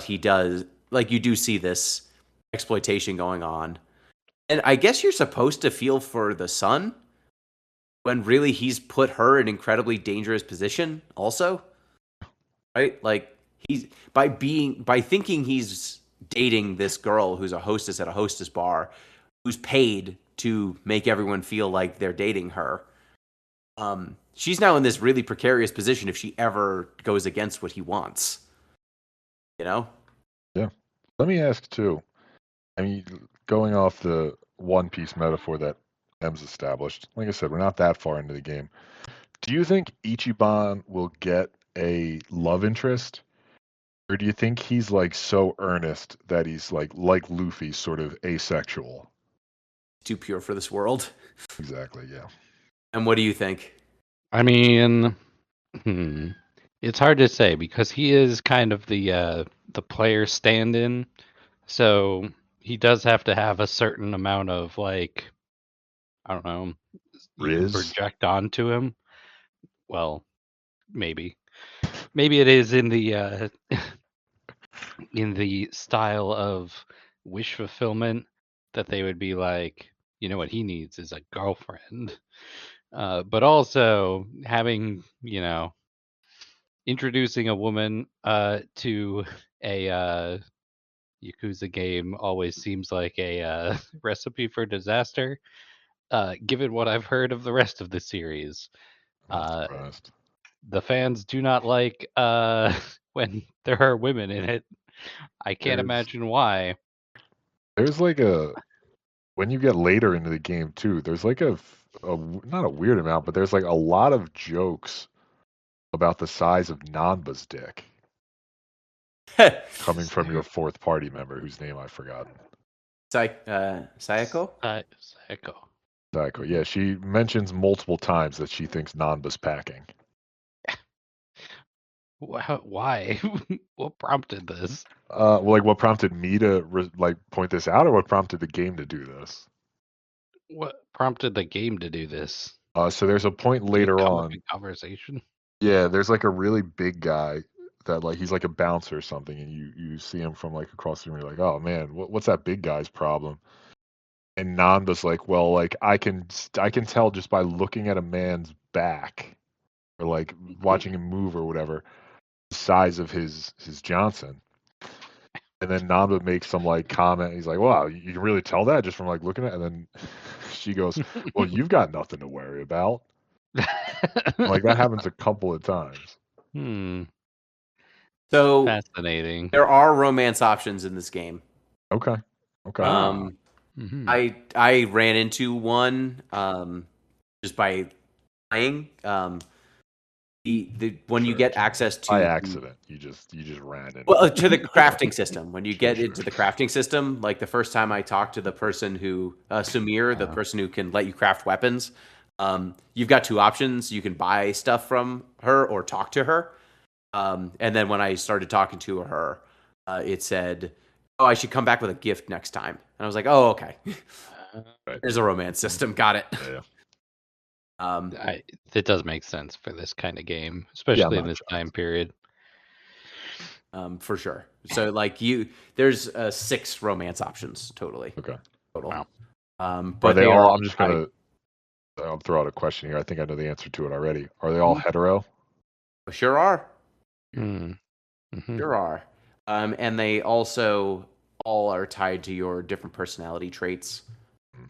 he does you do see this exploitation going on, and I guess you're supposed to feel for the son when really he's put her in an incredibly dangerous position, also, right? He's by thinking he's dating this girl who's a hostess at a hostess bar, who's paid to make everyone feel like they're dating her. She's now in this really precarious position if she ever goes against what he wants. Yeah. Let me ask too. I mean, going off the One Piece metaphor that M's established, like I said, we're not that far into the game. Do you think Ichiban will get a love interest? Or do you think he's so earnest that he's like Luffy, sort of asexual? Too pure for this world. Exactly, yeah. And what do you think? I mean, it's hard to say because he is kind of the player stand-in, so he does have to have a certain amount of I don't know, you project onto him. Well, maybe it is in the in the style of wish fulfillment that they would be like, what he needs is a girlfriend. But also having, introducing a woman to a Yakuza game always seems like a recipe for disaster, given what I've heard of the rest of the series. The fans do not like when there are women in it. I can't imagine why. There's when you get later into the game too, there's like not a weird amount, but there's like a lot of jokes about the size of Nanba's dick coming from your fourth party member whose name I've forgotten. Sayako? Psycho. Exactly. Yeah, she mentions multiple times that she thinks Nanba's packing. Why? What prompted this? Well, like what prompted me to like point this out, or what prompted the game to do this? What prompted the game to do this? So there's a point Did it later come up on. in conversation? Yeah, there's like a really big guy that like he's like a bouncer or something, and you see him from like across the room. You're like, oh man, what's that big guy's problem? And Nanda's like, well, like I can tell just by looking at a man's back or like watching him move or whatever, the size of his Johnson. And then Nanda makes some like comment. He's like, wow, you can really tell that just from like looking at it. And then she goes, well, you've got nothing to worry about. Like that happens a couple of times. So Fascinating. there are romance options in this game. Okay. Mhm. I ran into one just by playing. When you Sure. get access to By accident, you just ran into to the crafting system. When you get into the crafting system, like the first time I talked to the person who Sumir, the person who can let you craft weapons, you've got two options. You can buy stuff from her or talk to her. And then when I started talking to her, it said, "Oh, I should come back with a gift next time." And I was like, "Oh, okay." Right. There's a romance system. Got it. Yeah. It does make sense for this kind of game, especially in this time period. For sure. So like there's 6 romance options totally. Okay. Total. Wow. But Are they all? I'm just tied. gonna. I'll throw out a question here. I think I know the answer to it already. Are they all hetero? Sure are. Mm-hmm. Sure are. And they also all are tied to your different personality traits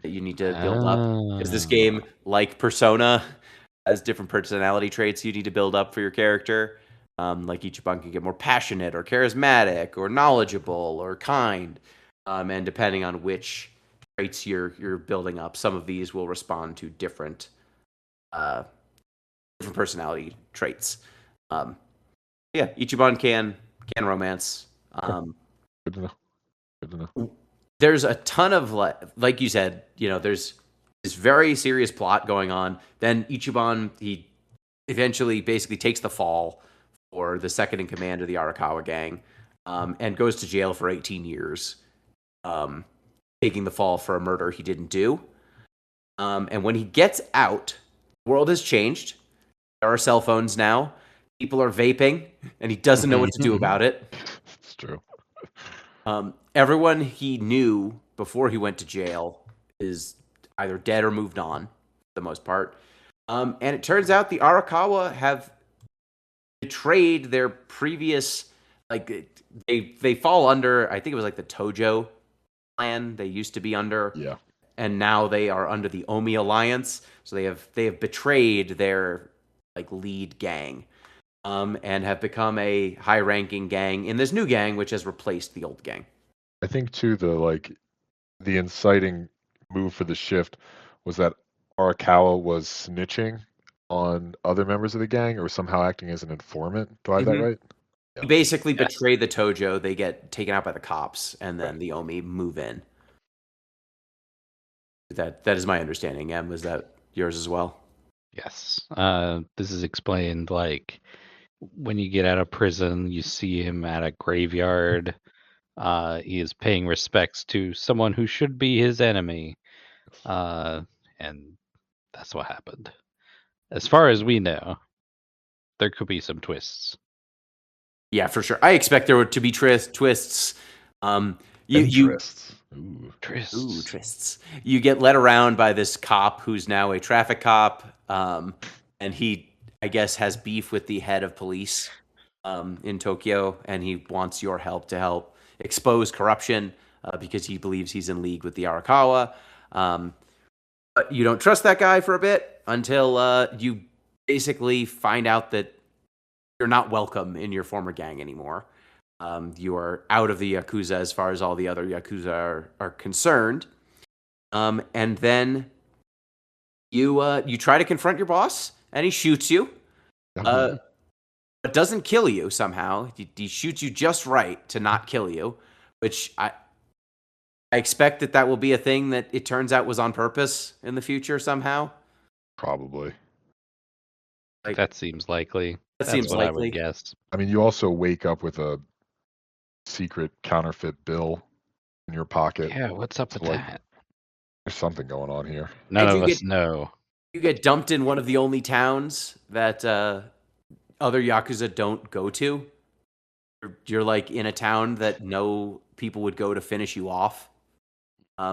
that you need to build up. Is this game like Persona has different personality traits you need to build up for your character? Like Ichiban can get more passionate or charismatic or knowledgeable or kind. And depending on which traits you're building up, some of these will respond to different personality traits. Yeah, Ichiban can romance. Good to know. There's a ton of like you said, there's this very serious plot going on. Then Ichiban, he eventually basically takes the fall for the second in command of the Arakawa gang, and goes to jail for 18 years, taking the fall for a murder he didn't do. And when he gets out, the world has changed. There are cell phones now. People are vaping, and he doesn't know what to do about it. It's true. Everyone he knew before he went to jail is either dead or moved on, for the most part. And it turns out the Arakawa have betrayed their previous, like, they fall under, I think it was like the Tojo clan they used to be under. Yeah. And now they are under the Omi Alliance. So they have betrayed their like lead gang. And have become a high-ranking gang in this new gang, which has replaced the old gang. I think too the inciting move for the shift was that Arakawa was snitching on other members of the gang or somehow acting as an informant. Do I have that right? Yeah. You basically betray the Tojo, they get taken out by the cops, and then the Omi move in. That is my understanding. Em, was that yours as well? Yes. This is explained like when you get out of prison, you see him at a graveyard. He is paying respects to someone who should be his enemy. And that's what happened. As far as we know, there could be some twists. Yeah, for sure. I expect there to be twists. Twists. Twists. You get led around by this cop who's now a traffic cop, and he, I guess, has beef with the head of police in Tokyo, and he wants your help to help expose corruption because he believes he's in league with the Arakawa. But you don't trust that guy for a bit until you basically find out that you're not welcome in your former gang anymore. You are out of the Yakuza as far as all the other Yakuza are concerned. And then you try to confront your boss, and he shoots you, Mhm. but doesn't kill you somehow. He shoots you just right to not kill you, which I expect that will be a thing that it turns out was on purpose in the future somehow. Probably. Like That seems likely. that That's seems what I would likely. guess. I mean, you also wake up with a secret counterfeit bill in your pocket. Yeah, what's up with So, like, that? there's something going on here. None And of us know. you get dumped in one of the only towns that other Yakuza don't go to. You're like in a town that no people would go to finish you off,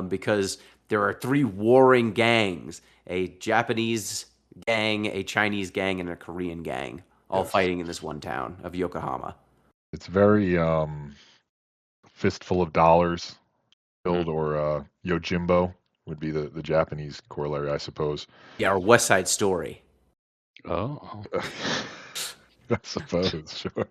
because there are three warring gangs: a Japanese gang, a Chinese gang, and a Korean gang, all Yes. fighting in this one town of Yokohama. It's very fistful of dollars build, Mm. or Yojimbo would be the Japanese corollary, I suppose. Yeah, or West Side Story. Oh. I suppose, sure.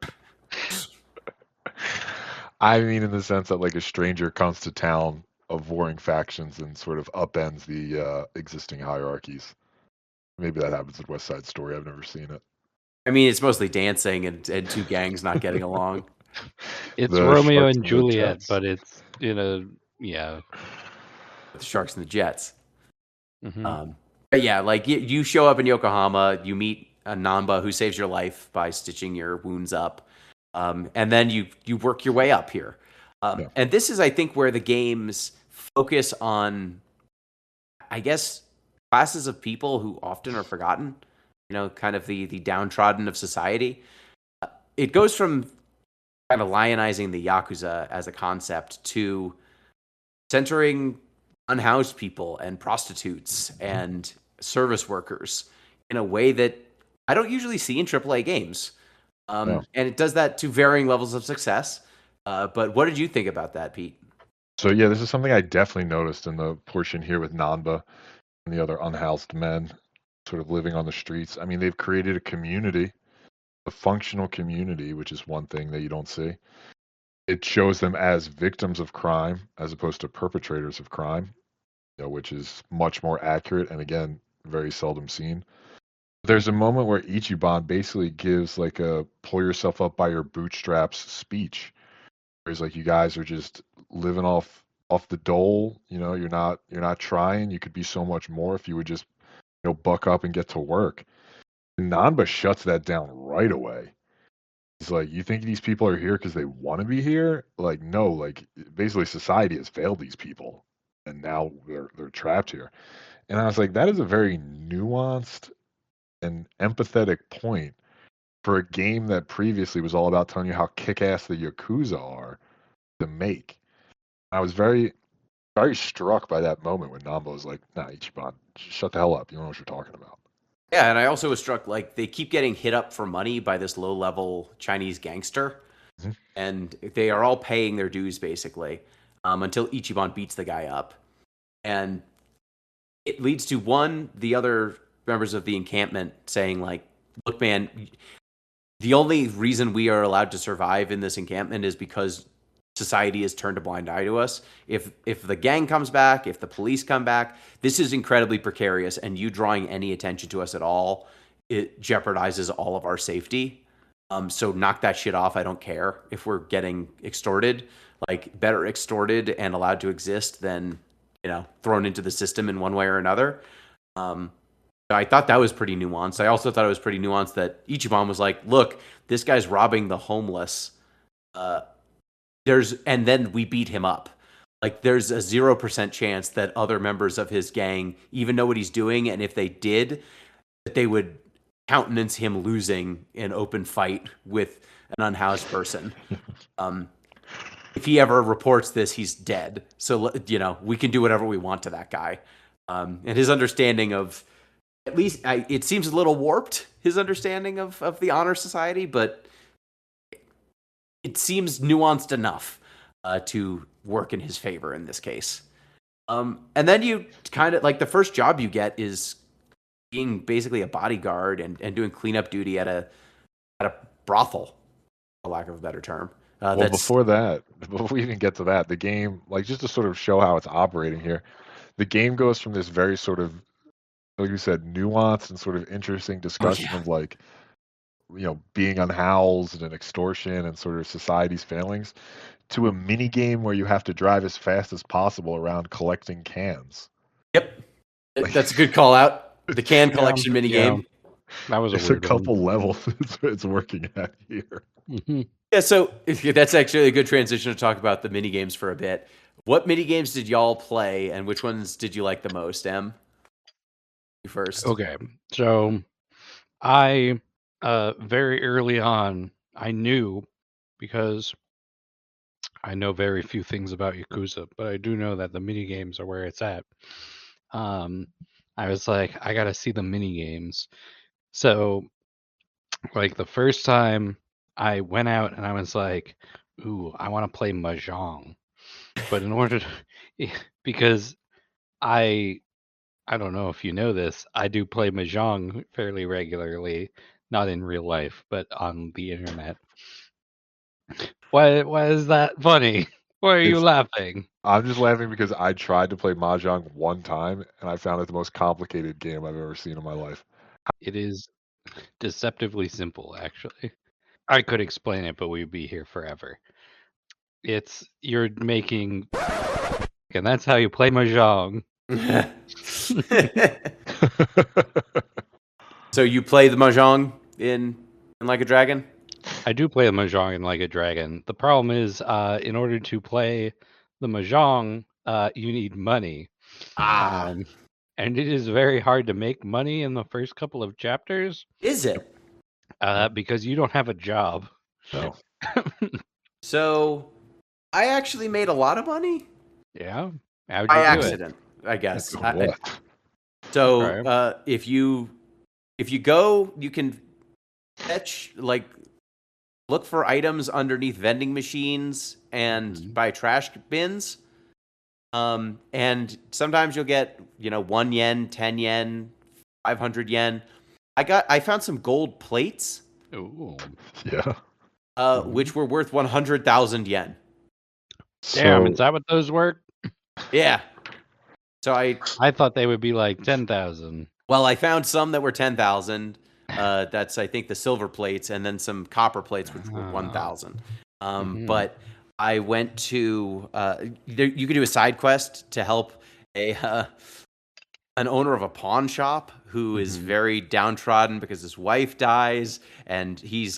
I mean, in the sense that like a stranger comes to town of warring factions and sort of upends the existing hierarchies. Maybe that happens in West Side Story. I've never seen it. I mean, it's mostly dancing and two gangs not getting along. It's The Romeo Sharks and the Juliet, Jets. but it's yeah. The Sharks and the Jets. Mhm. But yeah, like you show up in Yokohama, you meet a Namba who saves your life by stitching your wounds up, and then you work your way up here. Yeah. And this is, I think, where the games focus on, I guess, classes of people who often are forgotten. You know, kind of the downtrodden of society. It goes from kind of lionizing the Yakuza as a concept to centering unhoused people and prostitutes and service workers in a way that I don't usually see in AAA games. Yeah. And it does that to varying levels of success. But what did you think about that, Pete? So yeah, this is something I definitely noticed in the portion here with Nanba and the other unhoused men sort of living on the streets. I mean, they've created a community, a functional community, which is one thing that you don't see. It shows them as victims of crime as opposed to perpetrators of crime, which is much more accurate and again, very seldom seen. There's a moment where Ichiban basically gives like a pull yourself up by your bootstraps speech. Where he's like, you guys are just living off the dole, you're not trying. You could be so much more if you would just, buck up and get to work. And Nanba shuts that down right away. He's like, you think these people are here because they want to be here? Like, no, like basically society has failed these people and now they're trapped here. And I was like, that is a very nuanced and empathetic point for a game that previously was all about telling you how kick-ass the Yakuza are to make. I was very, very struck by that moment when Nambo was like, nah, Ichiban, shut the hell up. You don't know what you're talking about. Yeah, and I also was struck, like, they keep getting hit up for money by this low-level Chinese gangster, Mhm. and they are all paying their dues, basically, until Ichiban beats the guy up. And it leads to the other members of the encampment saying, like, look, man, the only reason we are allowed to survive in this encampment is because society has turned a blind eye to us. If the gang comes back, if the police come back, this is incredibly precarious, and you drawing any attention to us at all, it jeopardizes all of our safety. So knock that shit off. I don't care if we're getting extorted. Like, better extorted and allowed to exist than, thrown into the system in one way or another. I thought that was pretty nuanced. I also thought it was pretty nuanced that Ichiban was like, look, this guy's robbing the homeless. And then we beat him up. Like, there's a 0% chance that other members of his gang even know what he's doing. And if they did, that they would countenance him losing an open fight with an unhoused person. If he ever reports this, he's dead. So, we can do whatever we want to that guy. And his understanding of, at least, it seems a little warped, his understanding of the honor society, but it seems nuanced enough to work in his favor in this case. And then you kind of, like, the first job you get is being basically a bodyguard and doing cleanup duty at a brothel, for lack of a better term. Well, before we even get to that, the game, like, just to sort of show how it's operating here, the game goes from this very sort of, like you said, nuanced and sort of interesting discussion of like, being unhoused and extortion and sort of society's failings to a mini game where you have to drive as fast as possible around collecting cans. Yep. That's a good call out. The can collection mini yeah. game. That was a There's a weird couple one. levels it's working at here. Yeah, so that's actually a good transition to talk about the mini games for a bit. What mini games did y'all play, and which ones did you like the most, Em? You first. Okay, so I very early on I knew, because I know very few things about Yakuza, but I do know that the mini games are where it's at. I was like, I gotta see the mini games. So, like the first time I went out and I was like, "Ooh, I want to play Mahjong," but in order to, because I don't know if you know this, I do play Mahjong fairly regularly, not in real life, but on the internet. Why is that funny? Why are you It's- laughing? I'm just laughing because I tried to play Mahjong one time and I found it the most complicated game I've ever seen in my life. It is deceptively simple, actually. I could explain it, but we'd be here forever. You're making, and that's how you play Mahjong. So you play the Mahjong in Like a Dragon? I do play the Mahjong in Like a Dragon. The problem is, in order to play the Mahjong, you need money. And it is very hard to make money in the first couple of chapters. Is it? Because you don't have a job. No. So I actually made a lot of money Yeah. How'd you by do accident, I guess. What? So Okay. if you go, you can fetch, like, look for items underneath vending machines and buy trash bins. And sometimes you'll get 1 yen, 10 yen, 500 yen. I found some gold plates, it? Ooh. Yeah. which were worth 100,000 yen. Damn, So is that what those work? Yeah. So I thought they would be like 10,000. I found some that were 10,000. That's, I think, the silver plates, and then some copper plates, which were 1,000. But I went to you could do a side quest to help an owner of a pawn shop who is very downtrodden because his wife dies, and he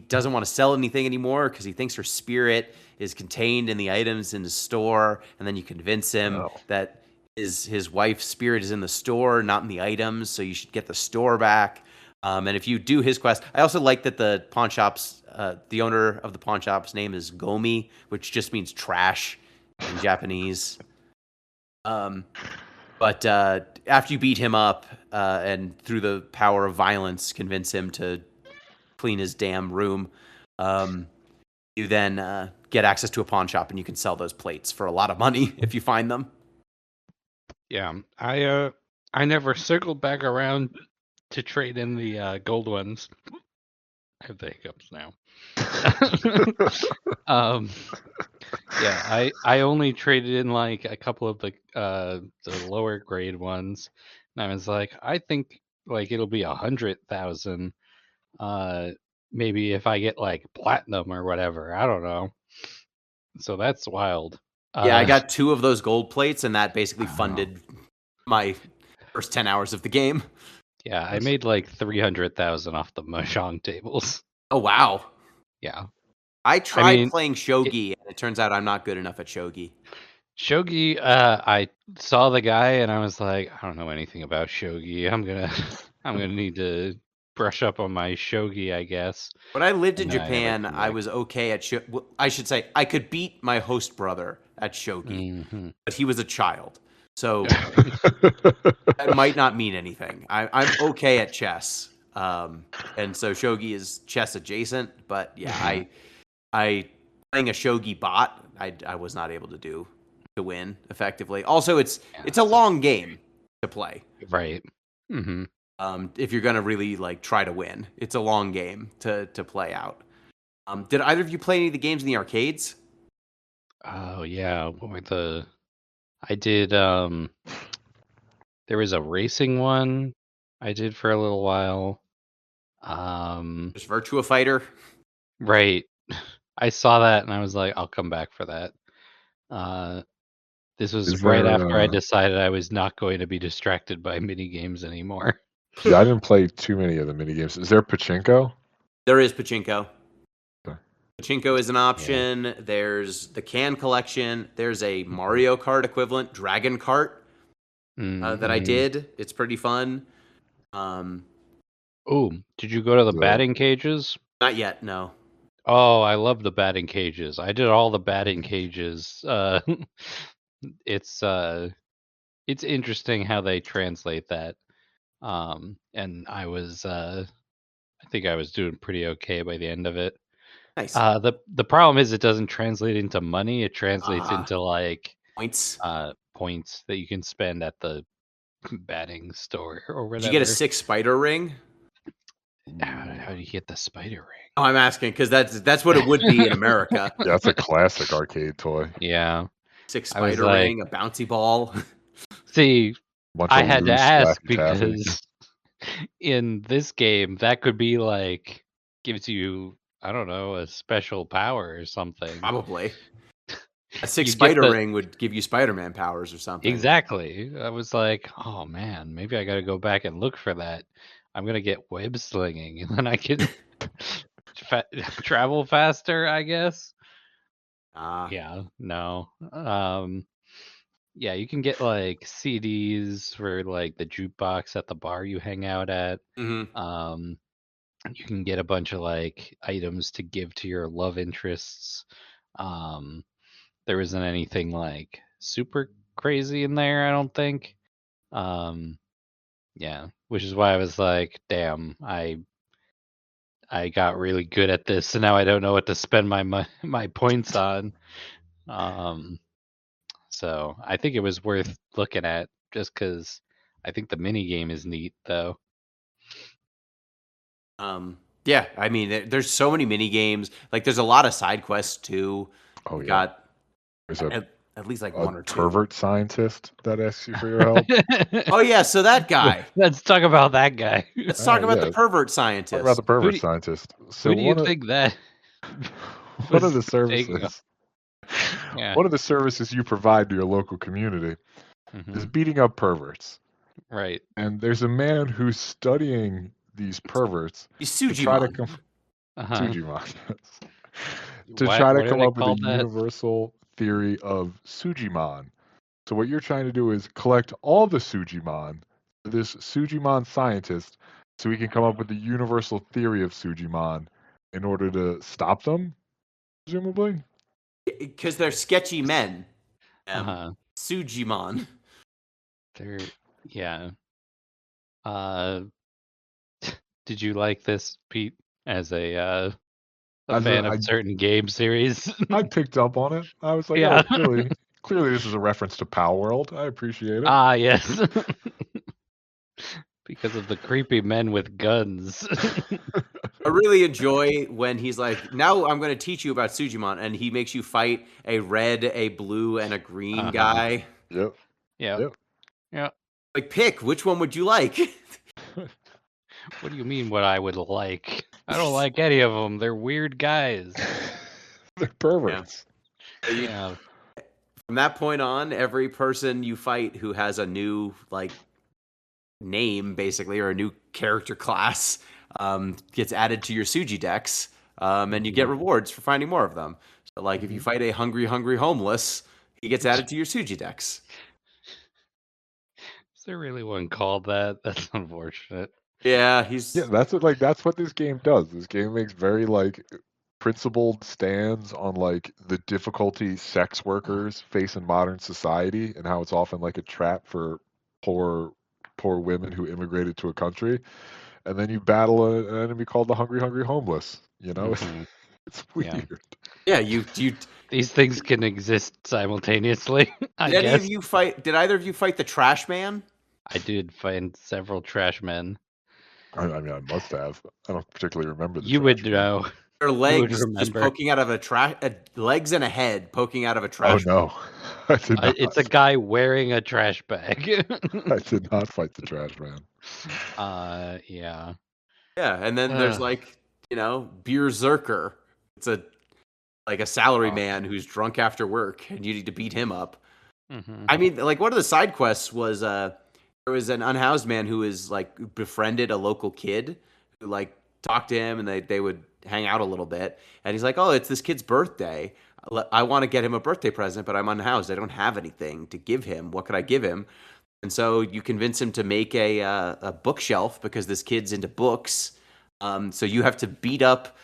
doesn't want to sell anything anymore because he thinks her spirit is contained in the items in the store, and then you convince him that his wife's spirit is in the store, not in the items, so you should get the store back. And if you do his quest, I also like that the pawn shop's the owner of the pawn shop's name is Gomi, which just means trash in Japanese. But after you beat him up and through the power of violence convince him to clean his damn room, you then get access to a pawn shop, and you can sell those plates for a lot of money if you find them. Yeah. I never circled back around to trade in the gold ones. I have the hiccups now. Yeah, I only traded in like a couple of the lower grade ones, and I was like, I think like it'll be 100,000. Maybe if I get like platinum or whatever. I don't know. So that's wild. Yeah, I got 2 of those gold plates, and that basically funded my first 10 hours of the game. Yeah, I made like 300,000 off the Mahjong tables. Oh, wow. Yeah. I tried mean, playing shogi, and it turns out I'm not good enough at shogi. Shogi, I saw the guy and I was like, I don't know anything about shogi. I'm gonna need to brush up on my shogi, I guess. When I lived in And then I never Japan, came I back. was okay at shogi. I should say I could beat my host brother at shogi, but he was a child, so that might not mean anything. I'm okay at chess, and so shogi is chess adjacent. But yeah, I playing a shogi bot, I was not able to win effectively. Also, it's a long game to play. Right. Mm-hmm. If you're gonna really like try to win, it's a long game to play out. Did either of you play any of the games in the arcades? Oh yeah. What were I did There was a racing one I did for a little while. There's Virtua Fighter. Right. I saw that and I was like, I'll come back for that. This was Is right there, after I decided I was not going to be distracted by mini games anymore. Yeah, I didn't play too many of the mini games. Is there pachinko? There is pachinko. Okay. Pachinko is an option. There's the can collection. There's a Mario Kart equivalent, Dragon Kart, that I did. It's pretty fun. Oh, did you go to the batting cages? Not yet, no. Oh, I love the batting cages. I did all the batting cages. It's interesting how they translate that. And I think I was doing pretty okay by the end of it. Nice. The problem is it doesn't translate into money. It translates into like points. Points that you can spend at the batting store or whatever. Did you get a 6 spider ring? How do you get the spider ring? Oh, I'm asking because that's what it would be in America. Yeah, that's a classic arcade toy. Yeah. 6 spider ring, a bouncy ball. See, I had to ask taffy. because in this game that could be like gives you, I don't know, a special power or something. Probably. A 6 spider ring would give you Spider-Man powers or something. Exactly. I was like, oh man, maybe I got to go back and look for that. I'm gonna get web slinging, and then I can travel faster, I guess. Yeah. No. Yeah, you can get like CDs for like the jukebox at the bar you hang out at. Mm-hmm. You can get a bunch of like items to give to your love interests. There isn't anything like super crazy in there, I don't think. Yeah, which is why I was like, damn, I got really good at this, and now I don't know what to spend my points on. So I think it was worth looking at just because I think the mini game is neat, though. Yeah, I mean, there's so many mini games. Like, there's a lot of side quests too. Oh yeah. Got There's at least like one or two. Pervert scientist that asks you for your help. Oh yeah, so that guy. Let's talk about that guy. Let's talk about the pervert scientist. Talk about the pervert scientist. So who do you think that? One of the services. Yeah. One of the services you provide to your local community is beating up perverts. Right. And there's a man who's studying these perverts. He's to try to Sujimon. Sujimon. What try to are come they up with a called that? universal theory of Sujimon. So what you're trying to do is collect all the Sujimon, this Sujimon scientist, so we can come up with the universal theory of Sujimon in order to stop them, presumably. Because they're sketchy men. Sujimon. Yeah. Did you like this, Pete, as a fan of certain game series? I picked up on it. I was like, yeah. Oh, clearly this is a reference to Pow World. I appreciate it. Yes. Because of the creepy men with guns. I really enjoy when he's like, now I'm going to teach you about Sujimon, and he makes you fight a red, a blue, and a green guy. Yep. Yeah. Like, pick, which one would you like? What do you mean what I would like? I don't like any of them. They're weird guys. They're perverts. Yeah. From that point on, every person you fight who has a new, like, name, basically, or a new character class gets added to your Suji decks, and you get rewards for finding more of them. So, like, if you fight a hungry homeless, he gets added to your Suji decks. Is there really one called that? That's unfortunate. Yeah, that's what this game does. This game makes very like principled stands on like the difficulty sex workers face in modern society and how it's often like a trap for poor women who immigrated to a country. And then you battle an enemy called the hungry homeless. You know, it's weird. Yeah, you. These things can exist simultaneously. Did either of you fight the Trash Man? I did find several trash men. I mean, I must have. I don't particularly remember. You would know. Their legs just poking out of legs and a head poking out of a trash. Oh no! I did not. It's a guy wearing a trash bag. I did not fight the trash man. Yeah. Yeah, and then there's Ugh. like, Berserker. It's a salary Oh. man who's drunk after work, and you need to beat him up. Mhm. I mean, like one of the side quests was there was an unhoused man who is like befriended a local kid who like talked to him, and they would hang out a little bit. And he's like, "Oh, it's this kid's birthday. I want to get him a birthday present, but I'm unhoused. I don't have anything to give him. What could I give him?" And so you convince him to make a bookshelf because this kid's into books. So you have to beat up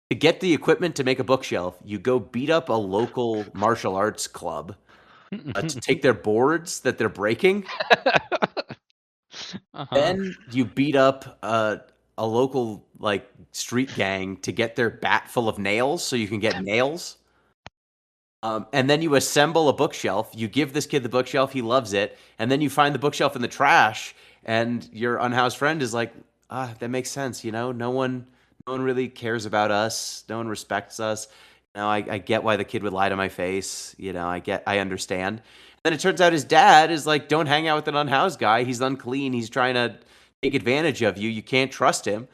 to get the equipment to make a bookshelf. You go beat up a local martial arts club to take their boards that they're breaking. Uh-huh. Then you beat up a local like street gang to get their bat full of nails, so you can get nails. And then you assemble a bookshelf. You give this kid the bookshelf. He loves it. And then you find the bookshelf in the trash. And your unhoused friend is like, that makes sense. No one really cares about us. No one respects us. I get why the kid would lie to my face. I understand. Then it turns out his dad is like, don't hang out with an unhoused guy. He's unclean. He's trying to take advantage of you. You can't trust him.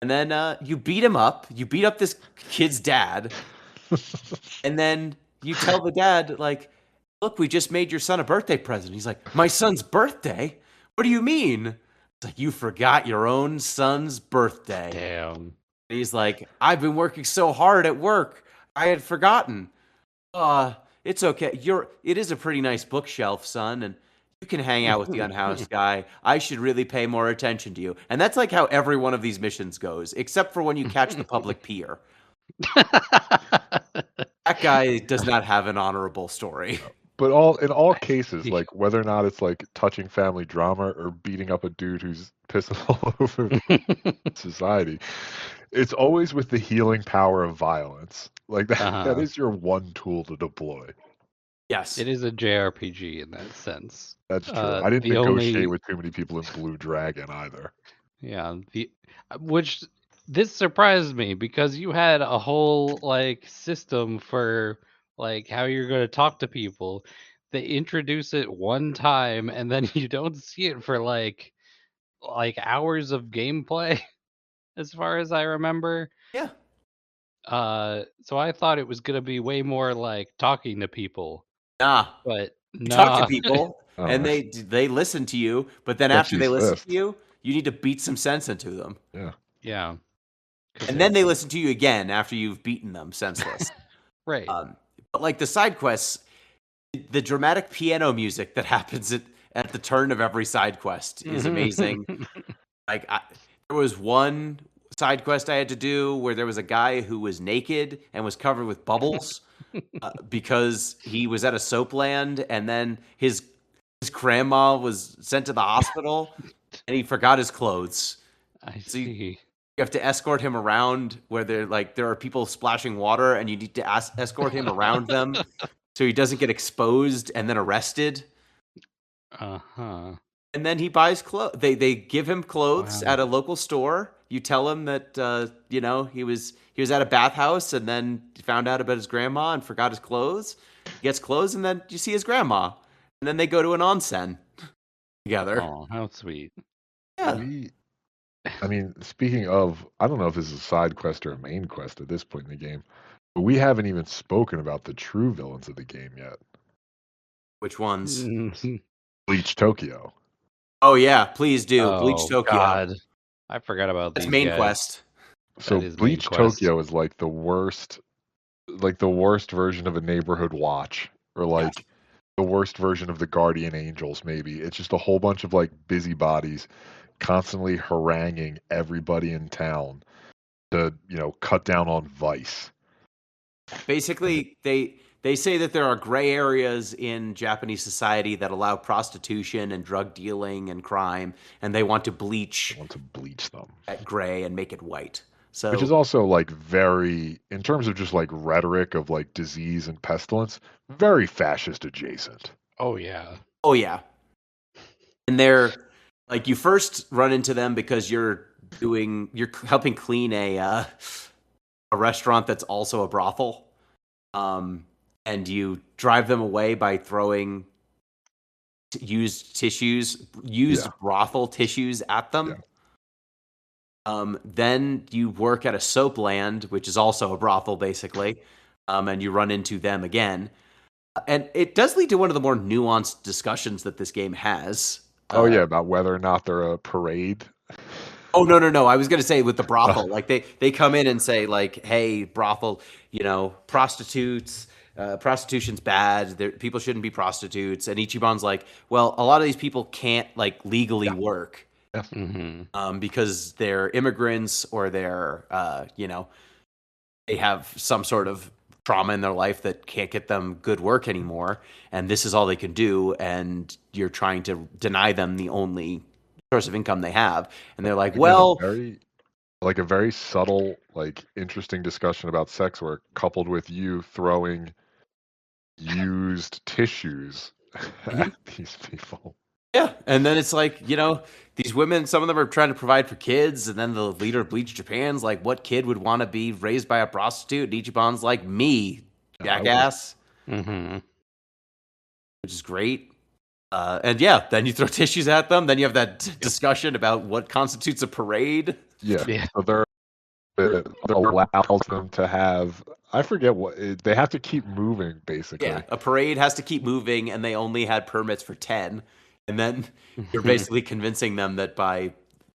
And then you beat him up. You beat up this kid's dad. And then you tell the dad, like, look, we just made your son a birthday present. He's like, my son's birthday? What do you mean? It's like, you forgot your own son's birthday. Damn. And he's like, I've been working so hard at work. I had forgotten. It's okay. It is a pretty nice bookshelf, son, and you can hang out with the unhoused guy. I should really pay more attention to you. And that's like how every one of these missions goes, except for when you catch the public peer. That guy does not have an honorable story. But in all cases, like whether or not it's like touching family drama or beating up a dude who's pissing all over society, it's always with the healing power of violence. Like that is your one tool to deploy. Yes. It is a JRPG in that sense. That's true. I didn't negotiate with too many people in Blue Dragon either. Yeah, which this surprised me because you had a whole like system for like how you're going to talk to people. They introduce it one time and then you don't see it for like hours of gameplay as far as I remember. Yeah. So I thought it was going to be way more like talking to people. Nah. But you talk to people and they listen to you, but then after they listen to you, you need to beat some sense into them. Yeah. Yeah. And then they listen to you again after you've beaten them senseless. Right. But like the side quests, the dramatic piano music that happens at the turn of every side quest is amazing. Like there was one side quest I had to do where there was a guy who was naked and was covered with bubbles because he was at a soap land, and then his grandma was sent to the hospital and he forgot his clothes. I see. You have to escort him around where there are people splashing water, and you need to escort him around them so he doesn't get exposed and then arrested. Uh-huh. And then he buys clothes. They give him clothes at a local store. You tell him that he was at a bathhouse and then found out about his grandma and forgot his clothes. He gets clothes, and then you see his grandma, and then they go to an onsen together. Oh, how sweet! Yeah. I mean, speaking of, I don't know if this is a side quest or a main quest at this point in the game, but we haven't even spoken about the true villains of the game yet. Which ones? Bleach Tokyo. Oh yeah, please do. Bleach Tokyo. God. I forgot about That's these main guys. quest. So Bleach Tokyo is like the worst version of a neighborhood watch, or like the worst version of the Guardian Angels, maybe. It's just a whole bunch of like busybodies constantly haranguing everybody in town to, cut down on vice. Basically, they say that there are gray areas in Japanese society that allow prostitution and drug dealing and crime, and they want to bleach them at gray and make it white. So, which is also like very, in terms of just like rhetoric of like disease and pestilence, very fascist adjacent. Oh yeah. Oh yeah. And they're like, you first run into them because you're helping clean a restaurant that's also a brothel. and you drive them away by throwing used brothel tissues at them. Then you work at a soap land, which is also a brothel, basically, and you run into them again. And it does lead to one of the more nuanced discussions that this game has. Oh yeah, about whether or not they're a parade. Oh no! I was gonna say with the brothel, like they come in and say like, "Hey, brothel, prostitutes, prostitution's bad. People shouldn't be prostitutes." And Ichiban's like, "Well, a lot of these people can't like legally work, Yes. because they're immigrants or they're they have some sort of trauma in their life that can't get them good work anymore, and this is all they can do, and you're trying to deny them the only source of income they have." And they're like, There's "Well." a very subtle, like interesting discussion about sex work, coupled with you throwing used tissues at these people. Yeah, and then it's like, these women, some of them are trying to provide for kids, and then the leader of Bleach Japan's like, what kid would want to be raised by a prostitute? And Ichiban's like, me, jackass, which is great. And yeah, then you throw tissues at them, then you have that discussion about what constitutes a parade. Yeah. So they're allows them to have, I forget what, they have to keep moving, basically. Yeah, a parade has to keep moving, and they only had permits for 10. And then you're basically convincing them that by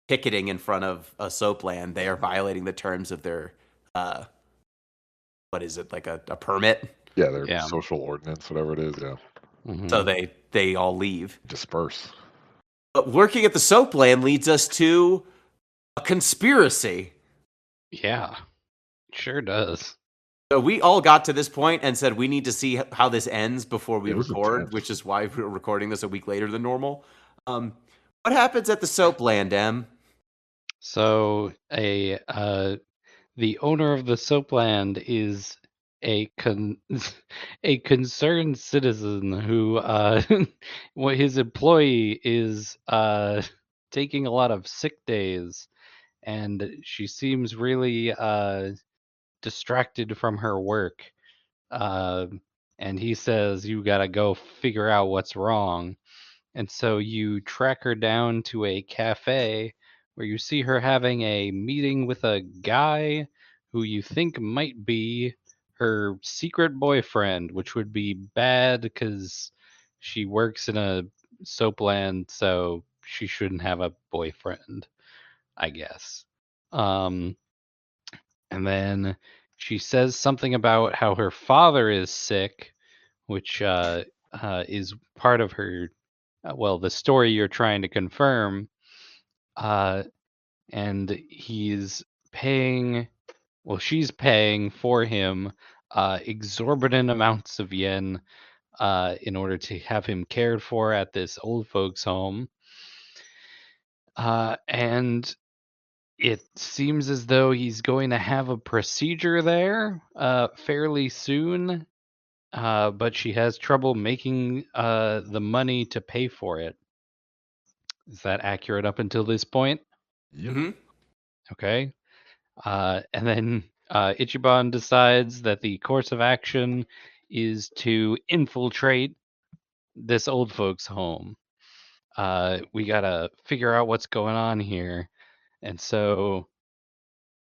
picketing in front of a soap land, they are violating the terms of their, what is it, like a permit? Yeah, their social ordinance, whatever it is, yeah. So they all leave. Disperse. But working at the soap land leads us to a conspiracy. Yeah, it sure does. So we all got to this point and said we need to see how this ends before we record, intense. which is why we're recording this a week later than normal. What happens at the soap land, Em? So the owner of the soapland is a concerned citizen who what his employee is taking a lot of sick days, and she seems really distracted from her work. And he says, "You gotta go figure out what's wrong." And so you track her down to a cafe where you see her having a meeting with a guy who you think might be her secret boyfriend, which would be bad because she works in a soapland, so she shouldn't have a boyfriend, I guess. And then she says something about how her father is sick, which is part of her, the story you're trying to confirm. And he's paying, she's paying for him exorbitant amounts of yen in order to have him cared for at this old folks' home. And it seems as though he's going to have a procedure there fairly soon, but she has trouble making the money to pay for it. Is that accurate up until this point? Yep. Mm-hmm. Okay. And then Ichiban decides that the course of action is to infiltrate this old folks' home. We gotta figure out what's going on here. And so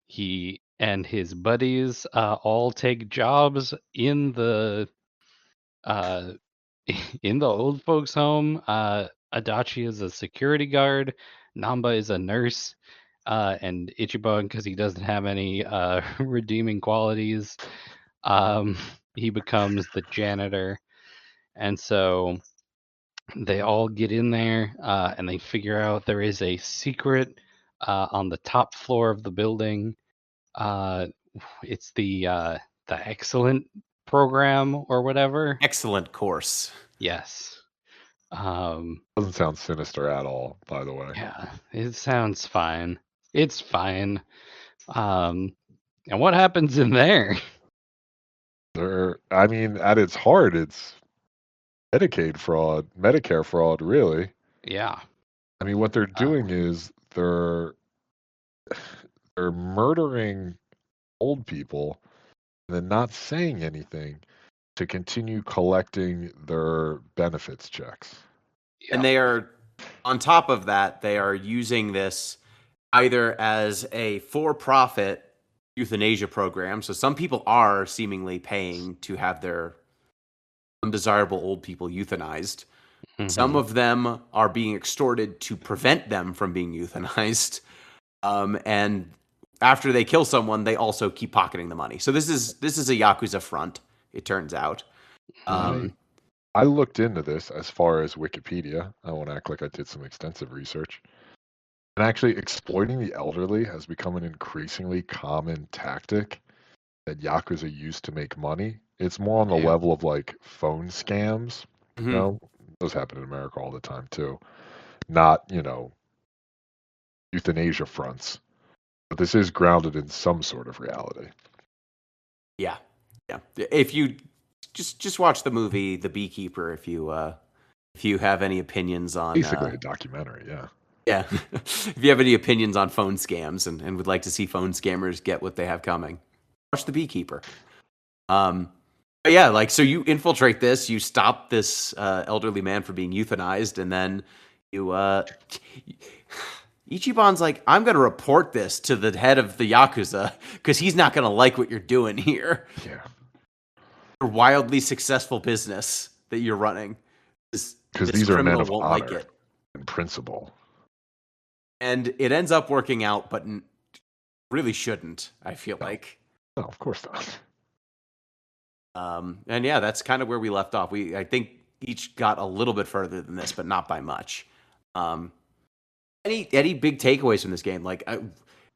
he and his buddies all take jobs in the uh, in the old folks' home. Adachi is a security guard. Namba is a nurse. And Ichiban, because he doesn't have any redeeming qualities, he becomes the janitor. And so they all get in there and they figure out there is a secret on the top floor of the building. It's the excellent program or whatever. Excellent course. Yes. Doesn't sound sinister at all, by the way. Yeah, it sounds fine. It's fine. And what happens in there? At its heart, it's Medicare fraud, really. Yeah. I mean, what they're doing is they're murdering old people and then not saying anything. to continue collecting their benefits checks. And they are, on top of that, they are using this either as a for-profit euthanasia program. So some people are seemingly paying to have their undesirable old people euthanized. Some of them are being extorted to prevent them from being euthanized. And after they kill someone, they also keep pocketing the money. So this is a Yakuza front, it turns out. I looked into this as far as Wikipedia. I won't act like I did some extensive research. And actually, exploiting the elderly has become an increasingly common tactic that Yakuza use to make money. It's more on the level of like phone scams. You know, those happen in America all the time too. Not, euthanasia fronts. But this is grounded in some sort of reality. Yeah. If you just watch the movie The Beekeeper, if you have any opinions on Basically a documentary, yeah. Yeah. If you have any opinions on phone scams and would like to see phone scammers get what they have coming, watch The Beekeeper. But yeah, like, so you infiltrate this, you stop this elderly man from being euthanized, and then you Ichiban's like, I'm going to report this to the head of the Yakuza because he's not going to like what you're doing here. Yeah. Your wildly successful business that you're running. Because these are men of won't honor like it. and principle. And it ends up working out, but really shouldn't, I feel like. No, of course not. And yeah, that's kind of where we left off. I think each got a little bit further than this, but not by much. Any big takeaways from this game? Like,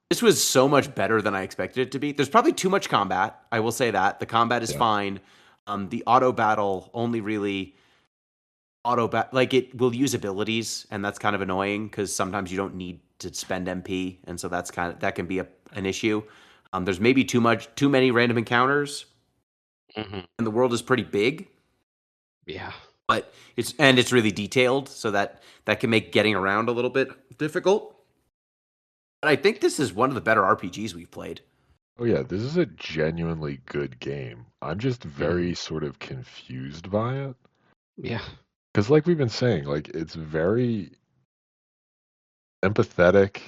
this was so much better than I expected it to be. There's probably too much combat. I will say that the combat is fine. The auto battle only really like, it will use abilities, and that's kind of annoying because sometimes you don't need to spend MP, and so that can be an issue. There's maybe too many random encounters, and the world is pretty big. Yeah. But it's really detailed, so that can make getting around a little bit difficult. But I think this is one of the better RPGs we've played. Oh yeah, this is a genuinely good game. I'm just very sort of confused by it. Yeah. Because like we've been saying, like, it's very empathetic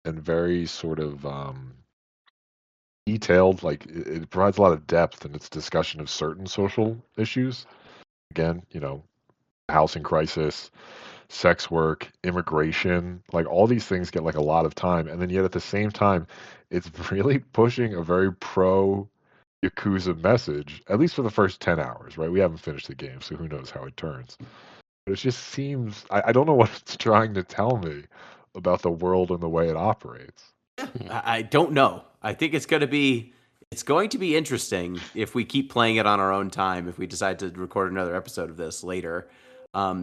and very sort of detailed. Like, it provides a lot of depth in its discussion of certain social issues. Again, housing crisis, sex work, immigration, like, all these things get like a lot of time. And then yet at the same time, it's really pushing a very pro Yakuza message, at least for the first 10 hours, right? We haven't finished the game, so who knows how it turns. But it just seems, I don't know what it's trying to tell me about the world and the way it operates. I don't know. I think it's going to be interesting if we keep playing it on our own time, if we decide to record another episode of this later,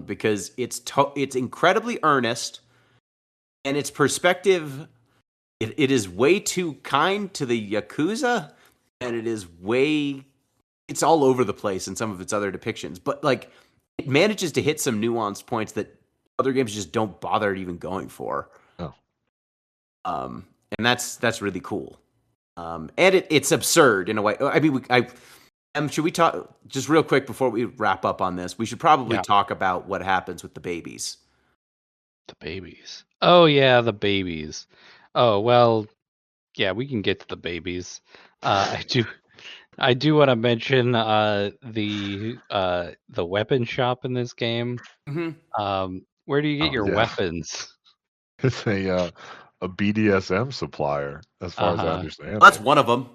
because it's incredibly earnest, and its perspective, it is way too kind to the Yakuza, and it's all over the place in some of its other depictions, but like, it manages to hit some nuanced points that other games just don't bother even going for. Oh. And that's really cool. And it's absurd in a way. I mean, should we talk just real quick before we wrap up on this? We should probably talk about what happens with the babies. The babies. Oh yeah, the babies. Oh well, yeah, we can get to the babies. I do want to mention the weapon shop in this game. Where do you get your weapons? It's a BDSM supplier, as far as I understand. Well, that's one of them.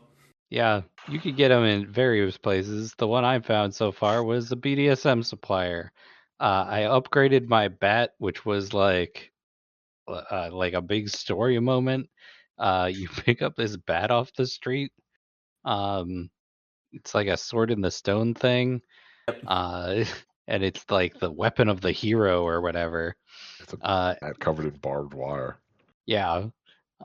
Yeah, you could get them in various places. The one I found so far was a BDSM supplier. I upgraded my bat, which was like a big story moment. You pick up this bat off the street. It's like a sword in the stone thing. And it's like the weapon of the hero or whatever. It's a bat covered in barbed wire. Yeah.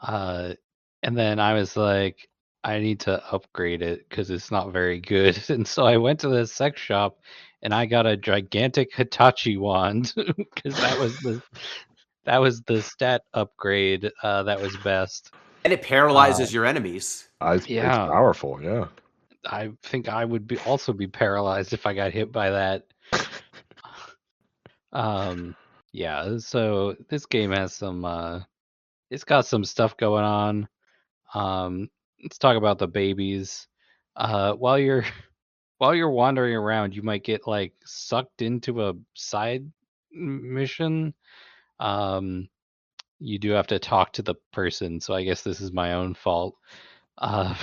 And then I was like, I need to upgrade it because it's not very good. And so I went to the sex shop and I got a gigantic Hitachi wand because that was the stat upgrade that was best. And it paralyzes your enemies. It's powerful, yeah. I think I would also be paralyzed if I got hit by that. Yeah, so this game has some it's got some stuff going on. Let's talk about the babies. While you're while you're wandering around, you might get like sucked into a side mission. Um, you do have to talk to the person, so I guess this is my own fault. Uh,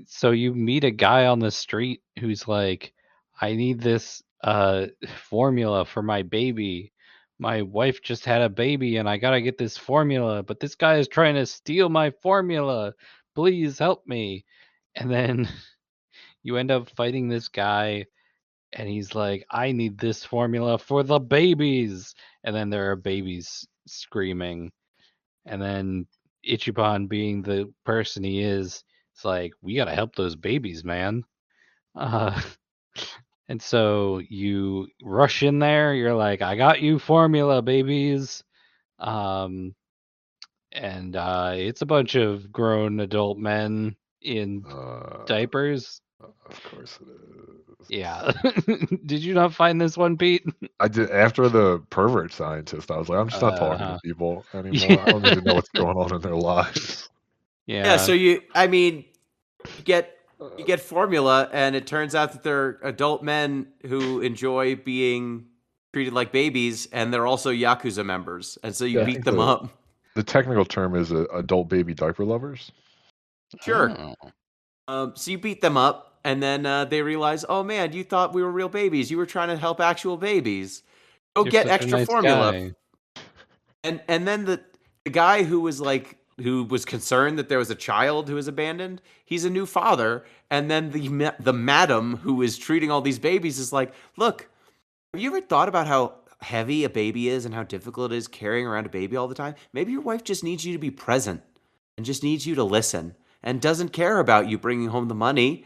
so you meet a guy on the street who's like, I need this formula for my baby. My wife just had a baby and I gotta get this formula, but this guy is trying to steal my formula. Please help me. And then you end up fighting this guy and he's like, I need this formula for the babies. And then there are babies screaming. And then Ichiban, being the person he is, it's like, we gotta help those babies, man. Uh, and so you rush in there. You're like, I got you formula, babies. Um, and it's a bunch of grown adult men in diapers. Of course it is. Yeah. Did you not find this one, Pete? I did after the pervert scientist. I was like, I'm just not talking to people anymore. I don't need to know what's going on in their lives. Yeah, so you get formula, and it turns out that they're adult men who enjoy being treated like babies, and they're also Yakuza members, and so you beat them up. The technical term is adult baby diaper lovers. Sure. So you beat them up, and then they realize, oh man, you thought we were real babies. You were trying to help actual babies. Go You're get such a extra nice formula. guy. And then the guy who was concerned that there was a child who was abandoned, he's a new father. And then the madam who is treating all these babies is like, look, have you ever thought about how heavy a baby is and how difficult it is carrying around a baby all the time? Maybe your wife just needs you to be present and just needs you to listen and doesn't care about you bringing home the money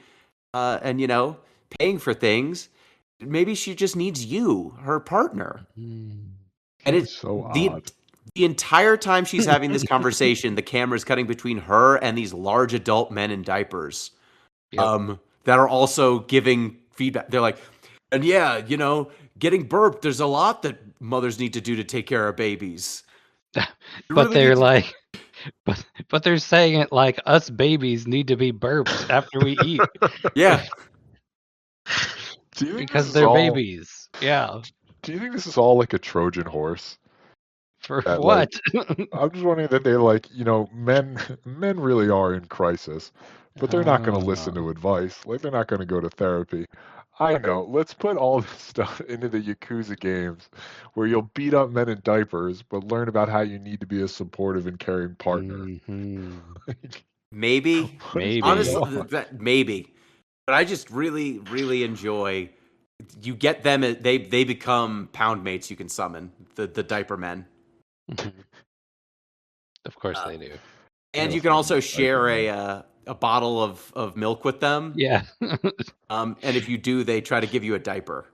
and, paying for things. Maybe she just needs you, her partner. And it's so odd. The entire time she's having this conversation, the camera's cutting between her and these large adult men in diapers that are also giving feedback. They're like, and yeah, getting burped, there's a lot that mothers need to do to take care of babies. But they're like, but they're saying it like us babies need to be burped after we eat. Yeah. Because they're babies. Yeah. Do you think this is all like a Trojan horse? For what? I'm just wondering that they men really are in crisis, but they're not going to listen to advice. Like, they're not going to go to therapy. I know. Let's put all this stuff into the Yakuza games where you'll beat up men in diapers, but learn about how you need to be a supportive and caring partner. Maybe. Honestly, maybe. But I just really, really enjoy. You get them; they become pound mates. You can summon the diaper men. Of course they do. And you can also share a bottle of milk with them. Yeah. And if you do, they try to give you a diaper.